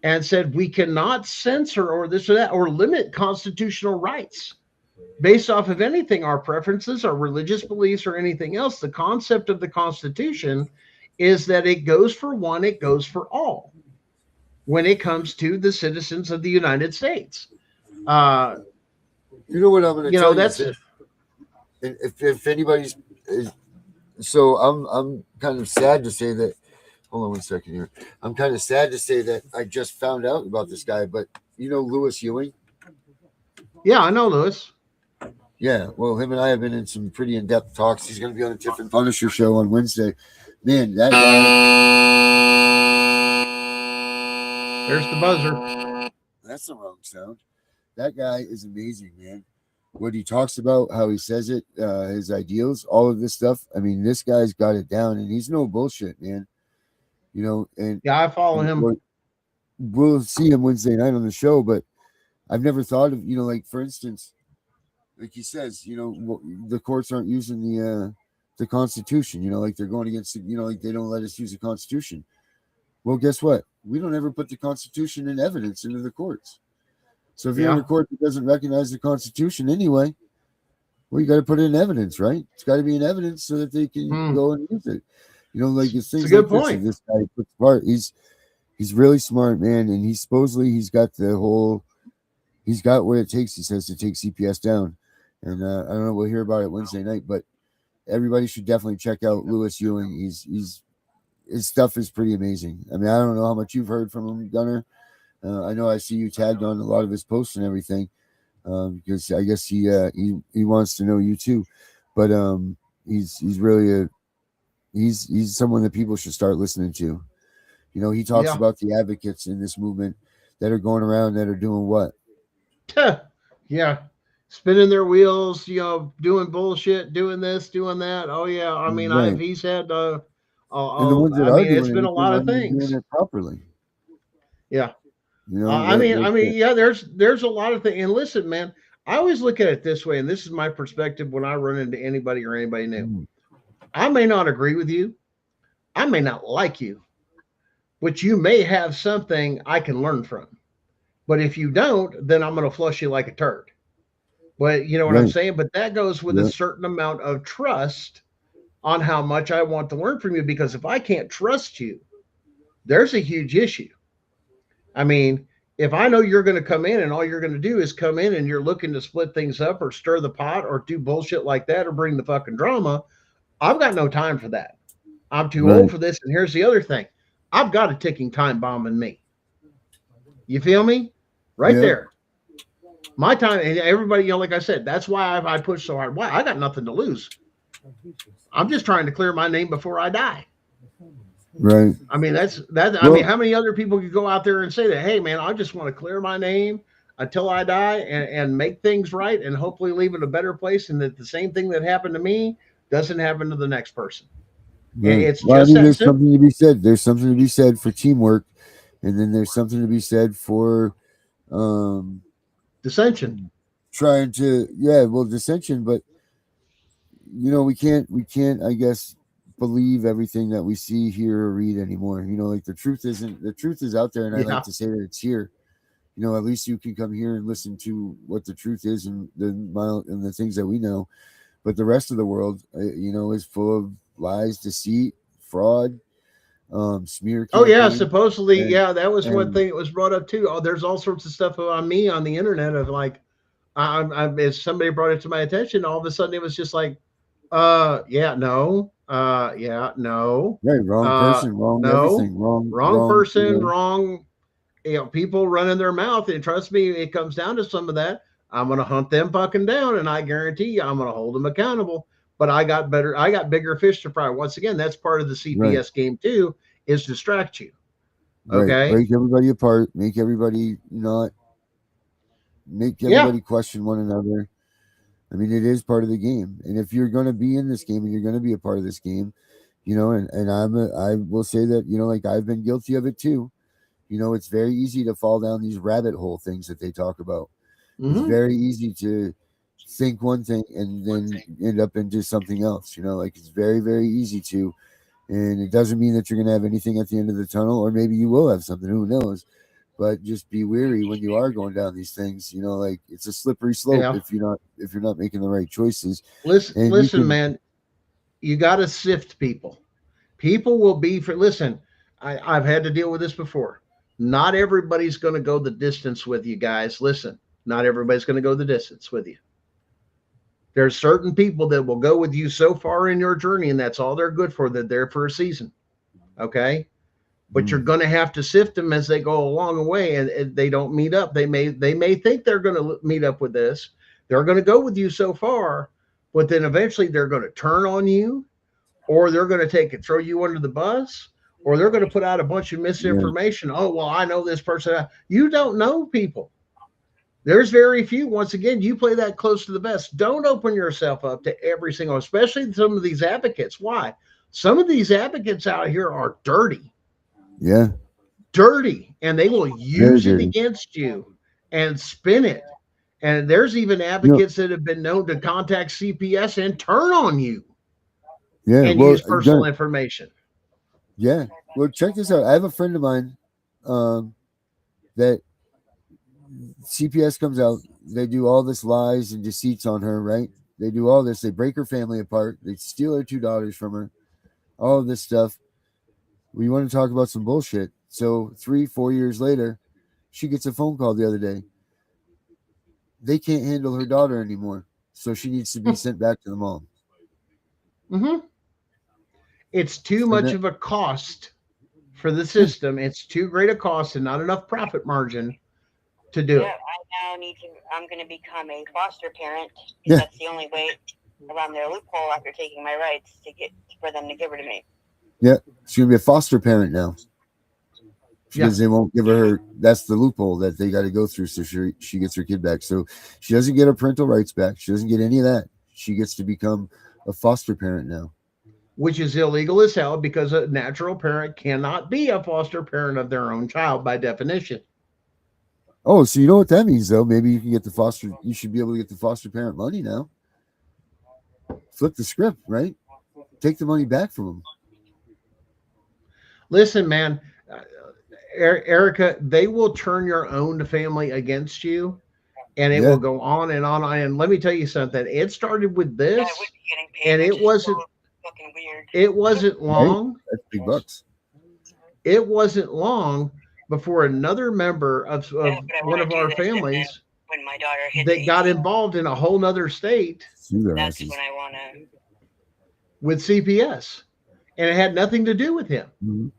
and said, we cannot censor or this or that or limit constitutional rights based off of anything, our preferences, our religious beliefs, or anything else. The concept of the Constitution is that it goes for one, it goes for all when it comes to the citizens of the United States. You know what I'm going to tell you? That's if anybody's, so I'm kind of sad to say that. Hold on 1 second here. I'm kind of sad to say that I just found out about this guy, but Lewis Ewing? Yeah, I know Lewis. Yeah, well, him and I have been in some pretty in-depth talks. He's going to be on the Tiff and Punisher show on Wednesday. Man, that guy. There's the buzzer. That's the wrong sound. That guy is amazing, man. What he talks about, how he says it, his ideals, all of this stuff. I mean, this guy's got it down, and he's no bullshit, man. And I follow him. We'll see him Wednesday night on the show, but I've never thought of, like, for instance, like he says, the courts aren't using the Constitution, like they're going against, like they don't let us use the Constitution. Well, guess what? We don't ever put the Constitution in evidence into the courts. So if you're in a court that doesn't recognize the Constitution anyway, well, you got to put it in evidence, right? It's got to be in evidence so that they can go and use it. Like it's things. It's a good point. This guy puts part. He's really smart, man, and he's got what it takes. He says to take CPS down, and I don't know. We'll hear about it Wednesday night, but everybody should definitely check out Lewis Ewing. His stuff is pretty amazing. I mean, I don't know how much you've heard from him, Gunner. I know I see you tagged on a lot of his posts and everything, because I guess he wants to know you too. But he's really he's someone that people should start listening to. He talks about the advocates in this movement that are going around that are doing what? Yeah. Spinning their wheels, doing bullshit, doing this, doing that. Oh yeah. I mean, he's had and the ones that it's been a lot of things. Doing it properly. Yeah. There's a lot of things. And listen, man, I always look at it this way, and this is my perspective when I run into anybody or anybody new. I may not agree with you. I may not like you, but you may have something I can learn from. But if you don't, then I'm going to flush you like a turd. But you know what I'm saying? But that goes with a certain amount of trust on how much I want to learn from you, because if I can't trust you, there's a huge issue. I mean, If I know you're going to come in and all you're going to do is come in and you're looking to split things up or stir the pot or do bullshit like that or bring the fucking drama, I've got no time for that. I'm too old Right. for this. And here's the other thing. I've got a ticking time bomb in me. You feel me? Right Yeah. there. My time, and everybody, like I said, that's why I push so hard. Why? I got nothing to lose. I'm just trying to clear my name before I die. Right. I mean, that's that. Well, I mean, how many other people could go out there and say that? Hey, man, I just want to clear my name until I die and make things right and hopefully leave it a better place. And that the same thing that happened to me doesn't happen to the next person. right. It's Well, I just mean, that there's simple. something to be said. There's something to be said for teamwork, and then there's something to be said for Dissension. trying to dissension. But we can't I guess believe everything that we see, hear, or read anymore. Like the truth is out there, and I Yeah. like to say that it's here. At least you can come here and listen to what the truth is and the things that we know. But the rest of the world, is full of lies, deceit, fraud, smear Oh yeah, campaign. supposedly, And, yeah, that was one and thing that was brought up too. Oh, there's all sorts of stuff on me on the internet of like, as somebody brought it to my attention, all of a sudden it was just like, yeah, no, yeah, no, right, wrong person, wrong no, everything, wrong, wrong person, wrong, people running their mouth. And trust me, it comes down to some of that. I'm going to hunt them fucking down, and I guarantee you, I'm going to hold them accountable. But I got bigger fish to fry. Once again, that's part of the CPS game too, is distract you. right, Okay. break everybody apart, make everybody question one another. I mean, it is part of the game. And if you're going to be in this game and you're going to be a part of this game, and I will say that, like I've been guilty of it too. It's very easy to fall down these rabbit hole things that they talk about. It's very easy to think one thing and then end up into something else. Like it's very, very easy to, and it doesn't mean that you're going to have anything at the end of the tunnel, or maybe you will have something, who knows. But just be wary when you are going down these things. Like it's a slippery slope if you're not making the right choices. Listen, man, you got to sift people. People will be listen. I've had to deal with this before. Not everybody's going to go the distance with you guys. Listen, not everybody's going to go the distance with you. There's certain people that will go with you so far in your journey, and that's all they're good for. They're there for a season. Okay. But you're going to have to sift them as they go along the way, and they don't meet up. They may think they're going to meet up with this. They're going to go with you so far, but then eventually they're going to turn on you, or they're going to throw you under the bus, or they're going to put out a bunch of misinformation. Oh, well, I know this person. You don't know people. There's very few. Once again, you play that close to the vest. Don't open yourself up to every single, especially some of these advocates. Why? Some of these advocates out here are dirty. Yeah. Dirty. And they will use it against you and spin it. And there's even advocates that have been known to contact CPS and turn on you. Yeah. And use personal information. Yeah. Well, check this out. I have a friend of mine that CPS comes out. They do all this lies and deceits on her, right? They do all this. They break her family apart. They steal her $2 from her. All of this stuff. We want to talk about some bullshit. So 3-4 years later, she gets a phone call the other day. They can't handle her daughter anymore, so she needs to be sent back to the mom. It's too much of a cost for the system. It's too great a cost and not enough profit margin to do it. I'm going to become a foster parent. That's the only way around their loophole after taking my rights for them to give her to me. Yeah, she's going to be a foster parent now. Because they won't give her. That's the loophole that they got to go through, so she gets her kid back. So she doesn't get her parental rights back. She doesn't get any of that. She gets to become a foster parent now, which is illegal as hell, because a natural parent cannot be a foster parent of their own child by definition. Oh, so you know what that means, though? Maybe you can get you should be able to get the foster parent money now. Flip the script, right? Take the money back from them. Listen, man, Erica, they will turn your own family against you, and it will go on and on. And let me tell you something. It started with this, and it wasn't long. Right? That's big bucks. It wasn't long before another member of but I one wanna of do our this, and then families when my daughter hits that got 18, involved in a whole nother state Sue their that's asses. when I wanna. with CPS, and it had nothing to do with him. Mhm.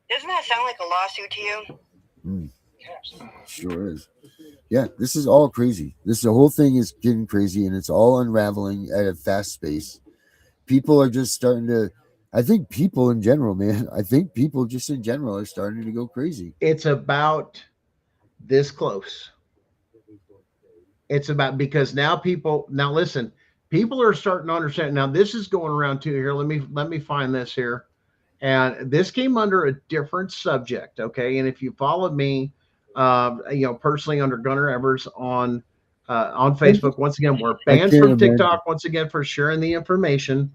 Doesn't that sound like a lawsuit to you? Mm. Sure is. Yeah, this is all crazy. The whole thing is getting crazy, and it's all unraveling at a fast pace. People are just starting to. I think people in general, man. I think people just in general are starting to go crazy. It's about this close. It's about, because now listen, people are starting to understand. Now this is going around too here. Let me find this here. And this came under a different subject. Okay. And if you followed me, personally under Gunnar Evers on Facebook, once again, we're I banned can't from imagine. TikTok once again for sharing the information.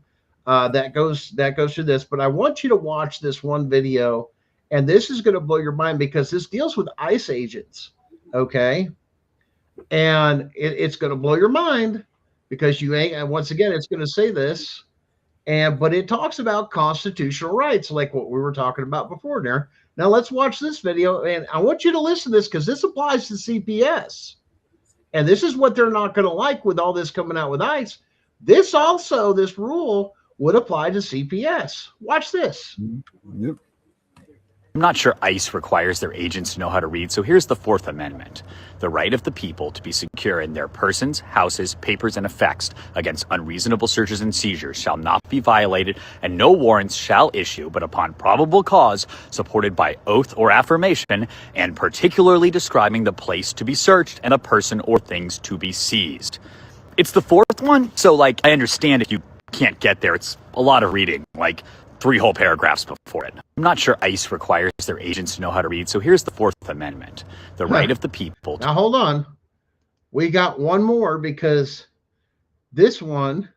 That goes through this, but I want you to watch this one video, and this is going to blow your mind because this deals with ICE agents. Okay. And it's going to blow your mind because you ain't, and once again, it's going to say this. But it talks about constitutional rights, like what we were talking about before there. Now let's watch this video, and I want you to listen to this because this applies to CPS. And this is what they're not going to like with all this coming out with ICE. This rule would apply to CPS. Watch this. Yep. I'm not sure ICE requires their agents to know how to read, so here's the Fourth Amendment. The right of the people to be secure in their persons, houses, papers, and effects against unreasonable searches and seizures shall not be violated, and no warrants shall issue but upon probable cause supported by oath or affirmation, and particularly describing the place to be searched and a person or things to be seized. It's the fourth one, so I understand if you can't get there, it's a lot of reading, 3 whole paragraphs before it. I'm not sure ICE requires their agents to know how to read, so here's the Fourth Amendment. The right of the people Now hold on. We got one more because this one,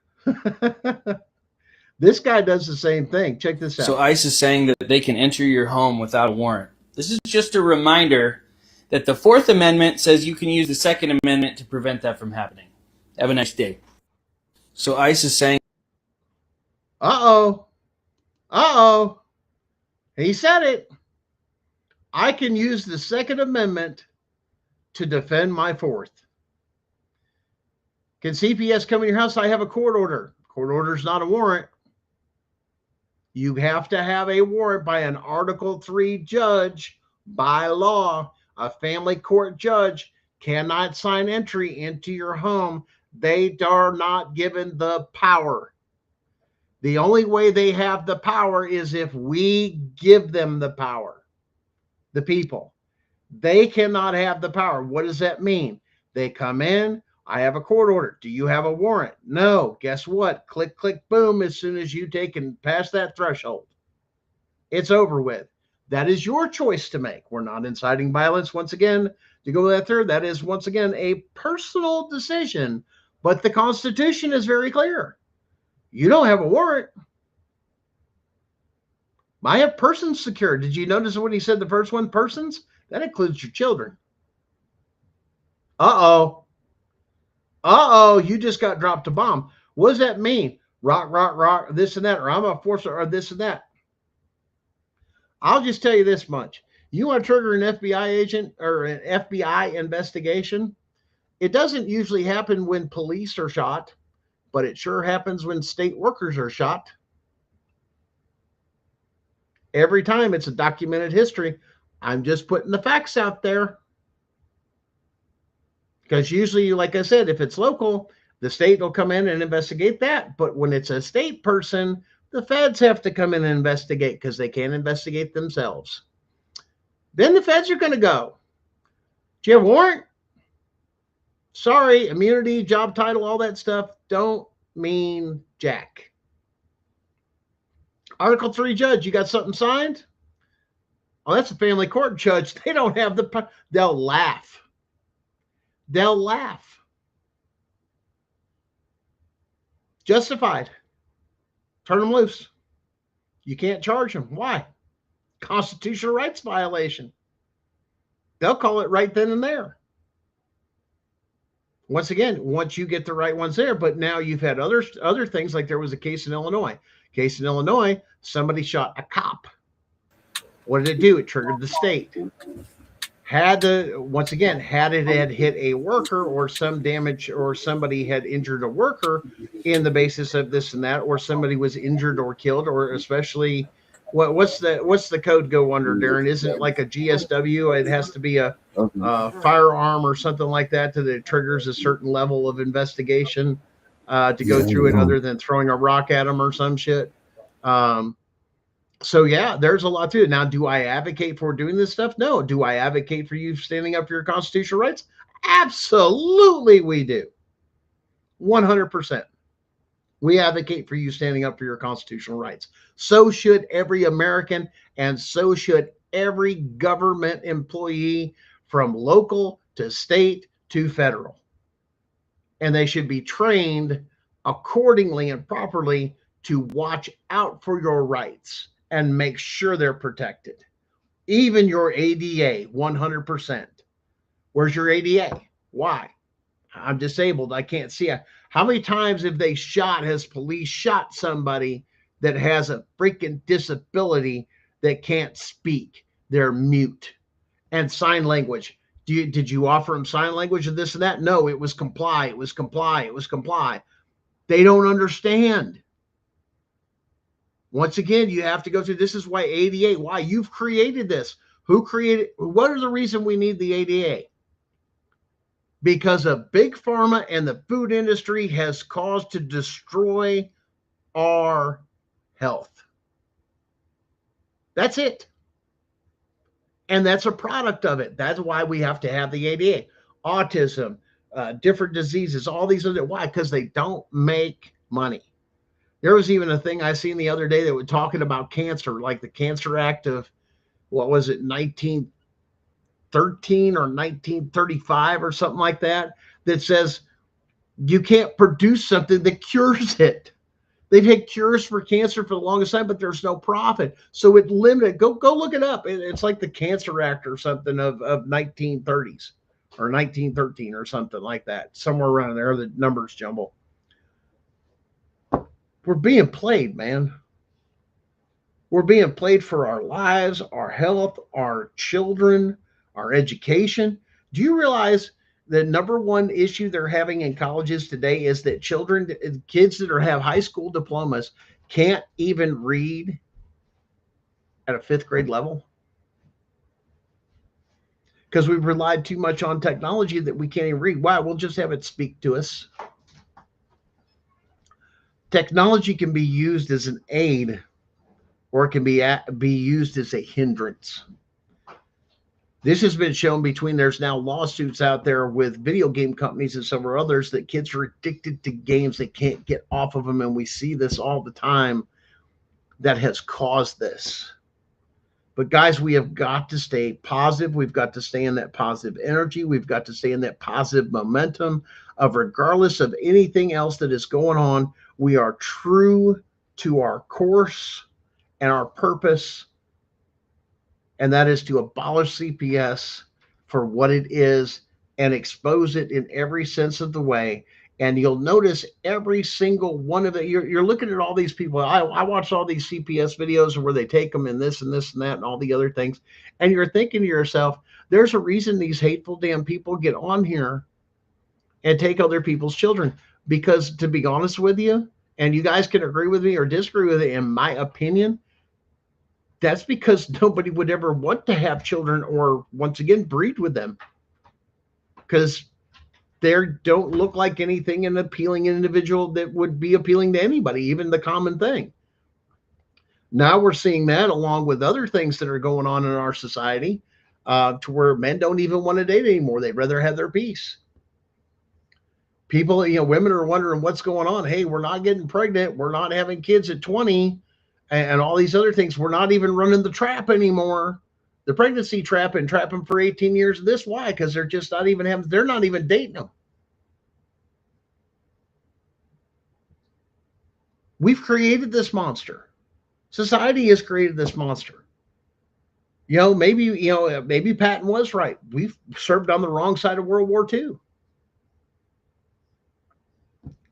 this guy does the same thing. Check this out. So ICE is saying that they can enter your home without a warrant. This is just a reminder that the Fourth Amendment says you can use the Second Amendment to prevent that from happening. Have a nice day. So ICE is saying... Uh-oh. He said it. I can use the Second Amendment to defend my Fourth. Can CPS come in your house? I have a court order. Court order is not a warrant. You have to have a warrant by an Article 3 judge by law. A family court judge cannot sign entry into your home. They are not given the power. The only way they have the power is if we give them the power, the people. They cannot have the power. What does that mean? They come in, I have a court order. Do you have a warrant? No. Guess what? Click, click, boom. As soon as you take and pass that threshold, it's over with. That is your choice to make. We're not inciting violence. Once again, to go that through, that is once again a personal decision, but the Constitution is very clear. You don't have a warrant. I have persons secured. Did you notice what he said? The first one, persons? That includes your children. Uh-oh. Uh-oh, you just got dropped a bomb. What does that mean? Rock, this and that, or I'm a forcer, or this and that. I'll just tell you this much. You want to trigger an FBI agent or an FBI investigation? It doesn't usually happen when police are shot, but it sure happens when state workers are shot. Every time. It's a documented history. I'm just putting the facts out there. Because usually, like I said, if it's local, the state will come in and investigate that. But when it's a state person, the feds have to come in and investigate because they can't investigate themselves. Then the feds are going to go, do you have a warrant? Sorry, immunity, job title, all that stuff don't mean jack. Article 3 judge, you got something signed? Oh, that's a family court judge. They don't have the, they'll laugh. They'll laugh. Justified. Turn them loose. You can't charge them. Why? Constitutional rights violation. They'll call it right then and there. Once again, once you get the right ones there, but now you've had other things, like there was a case in Illinois. Somebody shot a cop. What did it do? It triggered the state. Had it had hit a worker or some damage or somebody had injured a worker in the basis of this and that, or somebody was injured or killed, or especially what's the code go under, Darren? Isn't it like a GSW? It has to be a firearm or something like that that it triggers a certain level of investigation to go through it, other than throwing a rock at them or some shit. So yeah, there's a lot to it. Now, do I advocate for doing this stuff? No. Do I advocate for you standing up for your constitutional rights? Absolutely, we do. 100%. We advocate for you standing up for your constitutional rights. So should every American, and so should every government employee, from local to state to federal. And they should be trained accordingly and properly to watch out for your rights and make sure they're protected. Even your ADA, 100%. Where's your ADA? Why? I'm disabled. I can't see. How many times has police shot somebody that has a freaking disability that can't speak? They're mute. And sign language. Did you offer them sign language and this and that? No, it was comply. It was comply. It was comply. They don't understand. Once again, you have to go through. This is why ADA, why you've created this. What are the reason we need the ADA? Because of big pharma and the food industry has caused to destroy our health. That's it. And that's a product of it. That's why we have to have the ADA. Autism, different diseases, all these other, why? Because they don't make money. There was even a thing I seen the other day that was talking about cancer, like the Cancer Act of, what was it, 1913 or 1935 or something like that, that says you can't produce something that cures it. They've had cures for cancer for the longest time, but there's no profit. So it limited. Go look it up. It's like the Cancer Act or something of 1930s or 1913 or something like that. Somewhere around there, the numbers jumble. We're being played, man. We're being played for our lives, our health, our children, our education. Do you realize the number one issue they're having in colleges today is that kids that have high school diplomas can't even read at a 5th grade level? Because we've relied too much on technology that we can't even read. Why? We'll just have it speak to us. Technology can be used as an aid, or it can be used as a hindrance. This has been shown there's now lawsuits out there with video game companies and several others that kids are addicted to games. They can't get off of them. And we see this all the time that has caused this. But guys, we have got to stay positive. We've got to stay in that positive energy. We've got to stay in that positive momentum of, regardless of anything else that is going on, we are true to our course and our purpose. And that is to abolish CPS for what it is and expose it in every sense of the way. And you'll notice every single one of it. You're looking at all these people. I watch all these CPS videos where they take them in this and this and that and all the other things. And you're thinking to yourself, there's a reason these hateful damn people get on here and take other people's children. Because, to be honest with you, and you guys can agree with me or disagree with it, in my opinion, that's because nobody would ever want to have children or, once again, breed with them. Because they don't look like anything an appealing individual that would be appealing to anybody, even the common thing. Now we're seeing that along with other things that are going on in our society, to where men don't even want to date anymore. They'd rather have their peace. People, women are wondering what's going on. Hey, we're not getting pregnant. We're not having kids at 20 and all these other things. We're not even running the trap anymore. The pregnancy trap, and trapping for 18 years. This, why? Because they're just not even they're not even dating them. We've created this monster. Society has created this monster. Maybe Patton was right. We've served on the wrong side of World War II.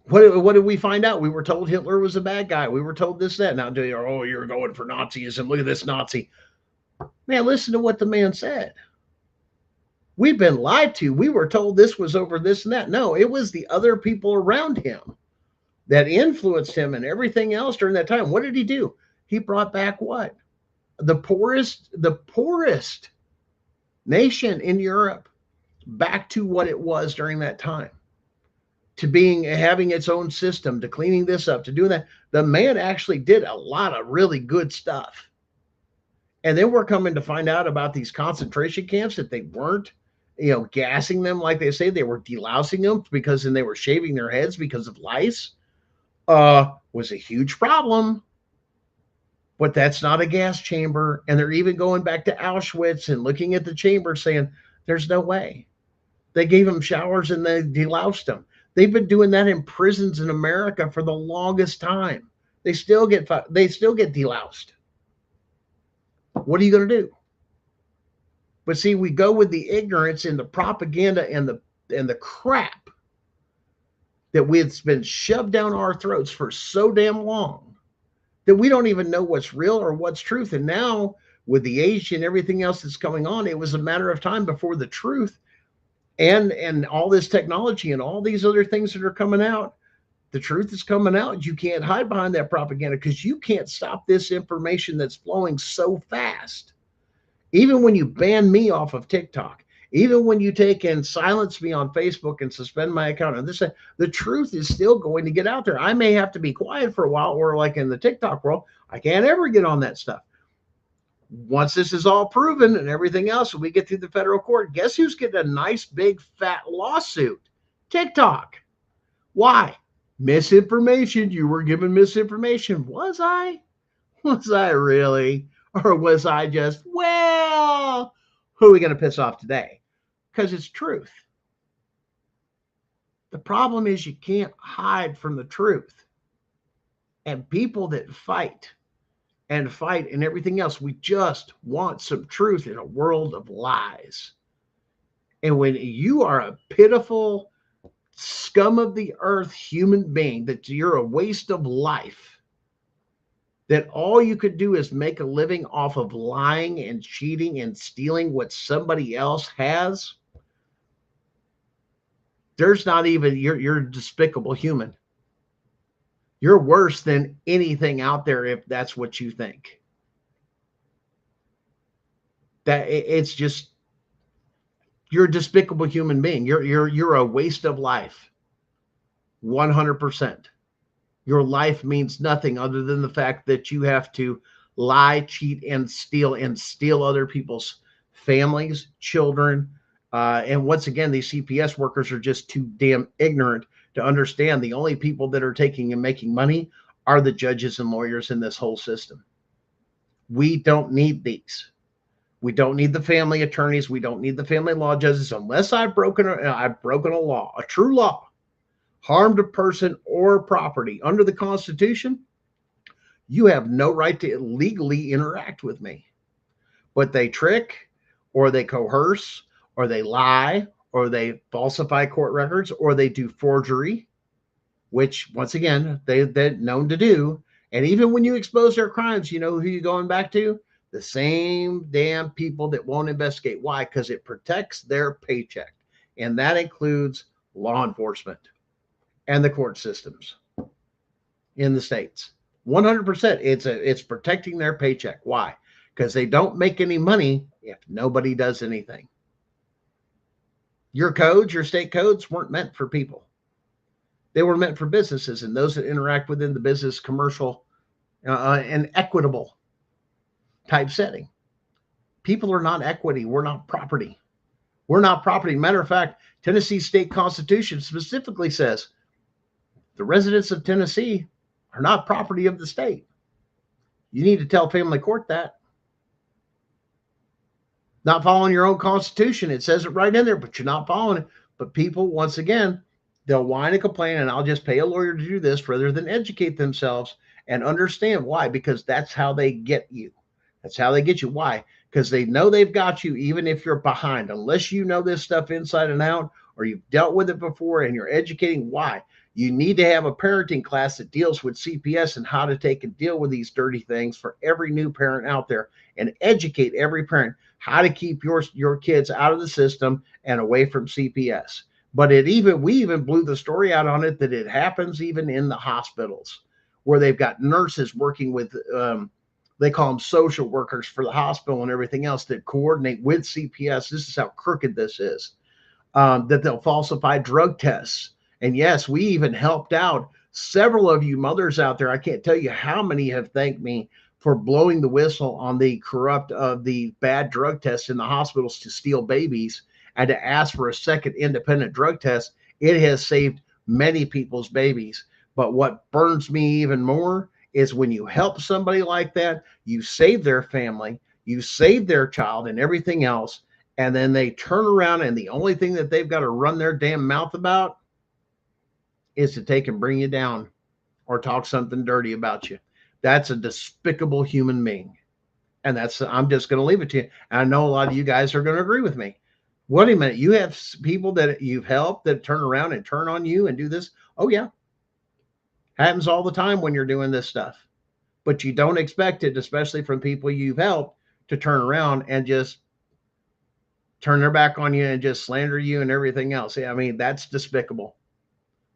What did we find out? We were told Hitler was a bad guy. We were told this, that. Now, you're going for Nazism. Look at this Nazi. Man, listen to what the man said. We've been lied to. We were told this was over this and that. No, it was the other people around him that influenced him and everything else during that time. What did he do? He brought back what? The poorest nation in Europe back to what it was during that time, to having its own system, to cleaning this up, to doing that. The man actually did a lot of really good stuff. And then we're coming to find out about these concentration camps that they weren't, gassing them like they say. They were delousing them because then they were shaving their heads because of lice. Was a huge problem. But that's not a gas chamber. And they're even going back to Auschwitz and looking at the chamber saying, there's no way. They gave them showers and they deloused them. They've been doing that in prisons in America for the longest time. They still get deloused. What are you going to do? But see, we go with the ignorance and the propaganda and the crap that it's been shoved down our throats for so damn long that we don't even know what's real or what's truth. And now with the age and everything else that's going on, it was a matter of time before the truth and all this technology and all these other things that are coming out. The truth is coming out. You can't hide behind that propaganda because you can't stop this information that's flowing so fast. Even when you ban me off of TikTok, even when you take and silence me on Facebook and suspend my account, and the truth is still going to get out there. I may have to be quiet for a while, or like in the TikTok world, I can't ever get on that stuff. Once this is all proven and everything else, when we get through the federal court, guess who's getting a nice big fat lawsuit? TikTok. Why? Misinformation. You were given misinformation. Was I? Was I really? Or was I just, well, who are we going to piss off today? Because it's truth. The problem is you can't hide from the truth. And people that fight and everything else, we just want some truth in a world of lies. And when you are a pitiful scum of the earth human being, that you're a waste of life, that all you could do is make a living off of lying and cheating and stealing what somebody else has, there's not even, you're a despicable human. You're worse than anything out there if that's what you think. That it's just, you're a despicable human being. You're a waste of life. 100%. Your life means nothing other than the fact that you have to lie, cheat, and steal other people's families, children. And once again, these CPS workers are just too damn ignorant to understand the only people that are taking and making money are the judges and lawyers in this whole system. We don't need these. We don't need the family attorneys. We don't need the family law judges unless I've broken a law, a true law, harmed a person or property under the Constitution. You have no right to legally interact with me. But they trick, or they coerce, or they lie, or they falsify court records, or they do forgery, which once again, they're known to do. And even when you expose their crimes, you know who you're going back to? The same damn people that won't investigate. Why? Because it protects their paycheck. And that includes law enforcement and the court systems in the states. 100%. It's protecting their paycheck. Why? Because they don't make any money if nobody does anything. Your codes, your state codes weren't meant for people. They were meant for businesses and those that interact within the business, commercial, and equitable type setting. People are not equity. We're not property. We're not property. Matter of fact, Tennessee state constitution specifically says the residents of Tennessee are not property of the state. You need to tell family court that. Not following your own constitution. It says it right in there, but you're not following it. But people, once again, they'll whine and complain, and I'll just pay a lawyer to do this rather than educate themselves and understand why, because that's how they get you. That's how they get you. Why? Because they know they've got you even if you're behind. Unless you know this stuff inside and out or you've dealt with it before and you're educating, why? You need to have a parenting class that deals with CPS and how to take and deal with these dirty things for every new parent out there, and educate every parent how to keep your kids out of the system and away from CPS. But we even blew the story out on it that it happens even in the hospitals, where they've got nurses working with, they call them social workers for the hospital and everything else, that coordinate with CPS. This is how crooked this is, that they'll falsify drug tests. And yes, we even helped out several of you mothers out there. I can't tell you how many have thanked me for blowing the whistle on the the bad drug tests in the hospitals to steal babies, and to ask for a second independent drug test. It has saved many people's babies. But what burns me even more is when you help somebody like that, you save their family, you save their child and everything else, and then they turn around and the only thing that they've got to run their damn mouth about is to take and bring you down or talk something dirty about you. That's a despicable human being. And I'm just going to leave it to you. And I know a lot of you guys are going to agree with me. Wait a minute. You have people that you've helped that turn around and turn on you and do this. Oh yeah. Happens all the time when you're doing this stuff, but you don't expect it, especially from people you've helped, to turn around and just turn their back on you and just slander you and everything else. I mean, that's despicable.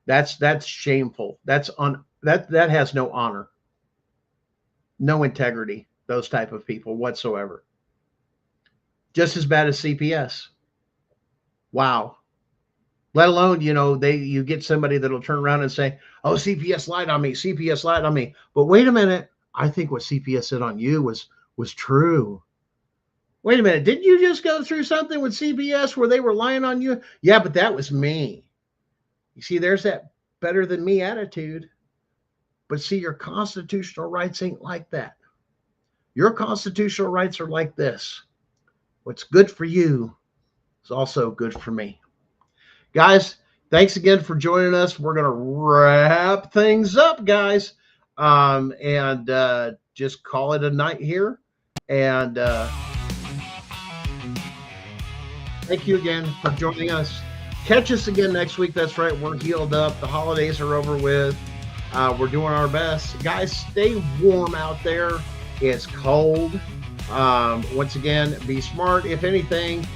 That's shameful. That has no honor, no integrity, those type of people whatsoever. Just as bad as CPS. Wow. Let alone, you get somebody that'll turn around and say, oh, CPS lied on me. CPS lied on me. But wait a minute. I think what CPS said on you was true. Wait a minute. Didn't you just go through something with CPS where they were lying on you? Yeah, but that was me. You see, there's that better than me attitude. But see, your constitutional rights ain't like that. Your constitutional rights are like this. What's good for you is also good for me. Guys, thanks again for joining us. We're going to wrap things up, guys, and just call it a night here. And thank you again for joining us. Catch us again next week. That's right. We're healed up. The holidays are over with. We're doing our best. Guys, stay warm out there. It's cold. Once again, be smart. If anything,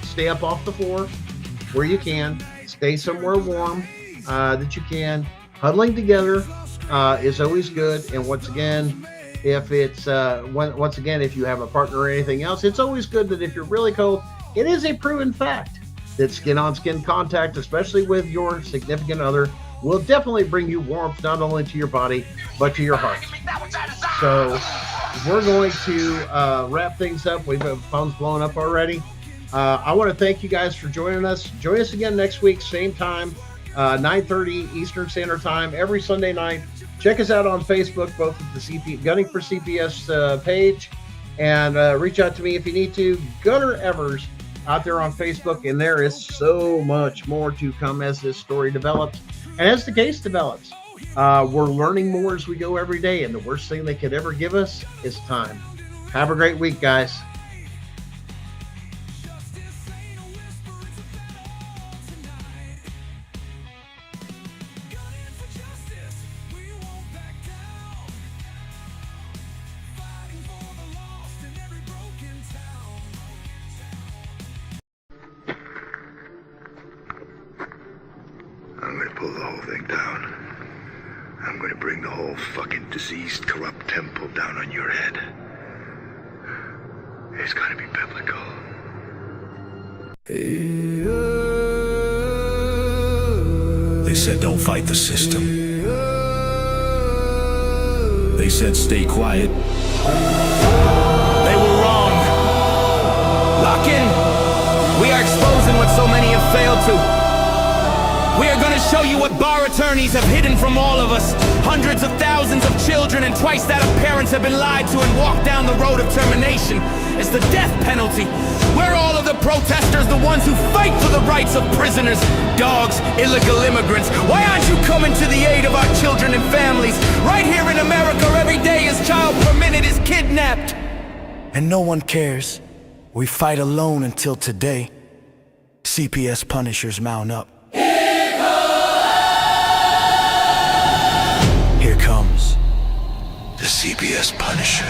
stay up off the floor where you can. Stay somewhere warm that you can. Huddling together is always good. And once again, if you have a partner or anything else, it's always good that if you're really cold, it is a proven fact that skin-on-skin contact, especially with your significant other, will definitely bring you warmth not only to your body, but to your heart. So we're going to wrap things up. We've got phones blowing up already. I want to thank you guys for joining us. Join us again next week, same time, 9:30 Eastern Standard Time, every Sunday night. Check us out on Facebook, both at the Gunning for CPS page, and reach out to me if you need to. Gunner Evers out there on Facebook, and there is so much more to come as this story develops and as the case develops. We're learning more as we go every day, and the worst thing they could ever give us is time. Have a great week, guys. I'm going to pull the whole thing down. I'm going to bring the whole fucking diseased, corrupt temple down on your head. It's got to be biblical. They said don't fight the system. They said stay quiet. They were wrong. Lock in. We are exposing what so many have failed to. We are going to show you what bar attorneys have hidden from all of us. Hundreds of thousands of children and twice that of parents have been lied to and walked down the road of termination. It's the death penalty. We're all of the protesters, the ones who fight for the rights of prisoners, dogs, illegal immigrants. Why aren't you coming to the aid of our children and families? Right here in America, every day a child per minute is kidnapped. And no one cares. We fight alone until today. CPS punishers mount up. CPS Punisher.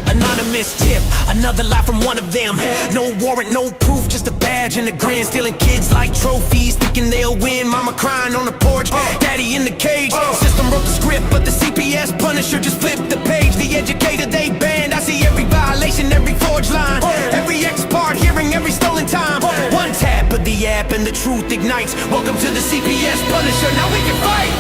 Anonymous tip, another lie from one of them. No warrant, no proof, just a badge and a grin. Stealing kids like trophies, thinking they'll win. Mama crying on the porch, daddy in the cage. System wrote the script, but the CPS Punisher just flipped the page. The educator they banned, I see every violation, every forged line, every ex-part hearing, every stolen time. One tap of the app and the truth ignites. Welcome to the CPS Punisher, now we can fight.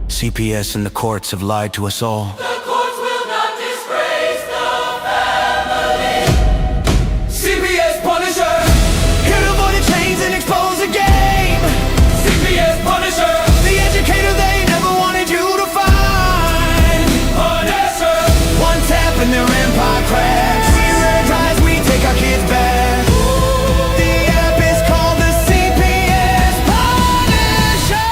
CPS and the courts have lied to us all. The courts will not disgrace the family. CPS Punisher, Here to avoid the chains and expose the game. CPS Punisher, The educator they never wanted you to find. Punisher. One tap and their empire cracks. We rise, we take our kids back. The app is called the CPS Punisher.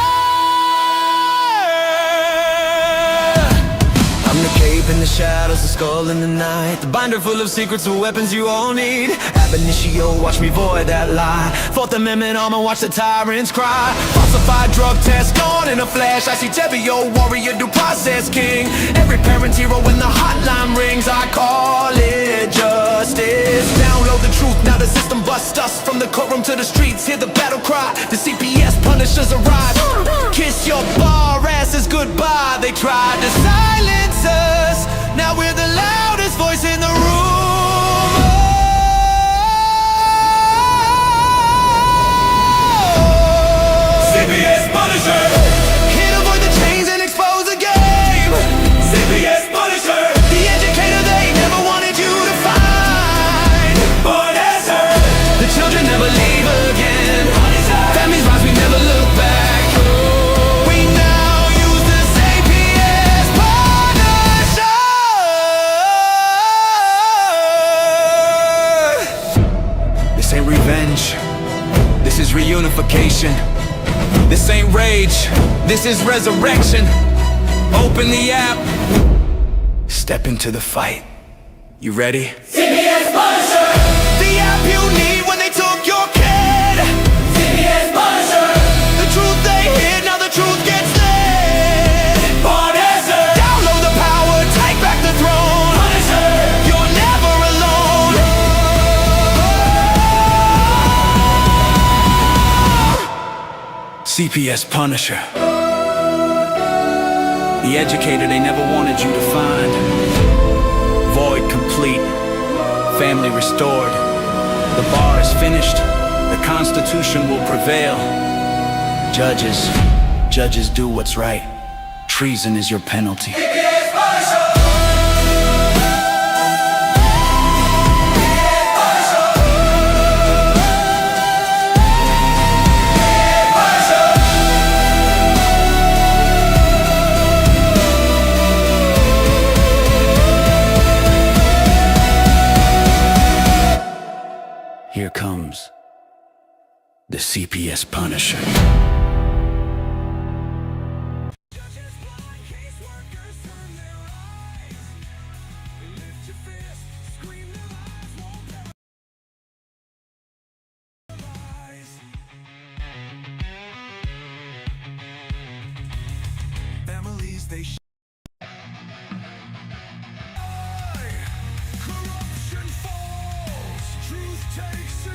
I'm the cape in the shadows, the skull in the night, the binder full of secrets and weapons you all need. Ab initio, watch me void that lie. Fourth Amendment armor, watch the tyrants cry. Falsified drug test gone in a flash. I see Tebio, warrior, due process king. Every parent's hero when the hotline rings. I call it justice. Download the truth, now the system busts us. From the courtroom to the streets, hear the battle cry. The CPS Punishers arrive. Kiss your bar asses goodbye. They tried to silence us, now we're the loudest voice in the room. CPS Punisher, Here to avoid the chains and expose the game. CPS Punisher, The educator they never wanted you to find. Punisher, The children never leave again. Families rise, we never look back. We now use the CPS Punisher. This ain't revenge, this is reunification. This ain't rage, this is resurrection. Open the app, step into the fight. You ready? CPS Punisher, The app you need when they took your kid. CPS Punisher, The truth they hid, now the truth gets lit. Punisher, Download the power, take back the throne. Punisher, You're never alone. CPS Punisher, the educator they never wanted you to find. Void complete, family restored. The bar is finished, the Constitution will prevail. Judges do what's right. Treason is your penalty. CPS Punisher. Here comes the CPS Punisher. Families, they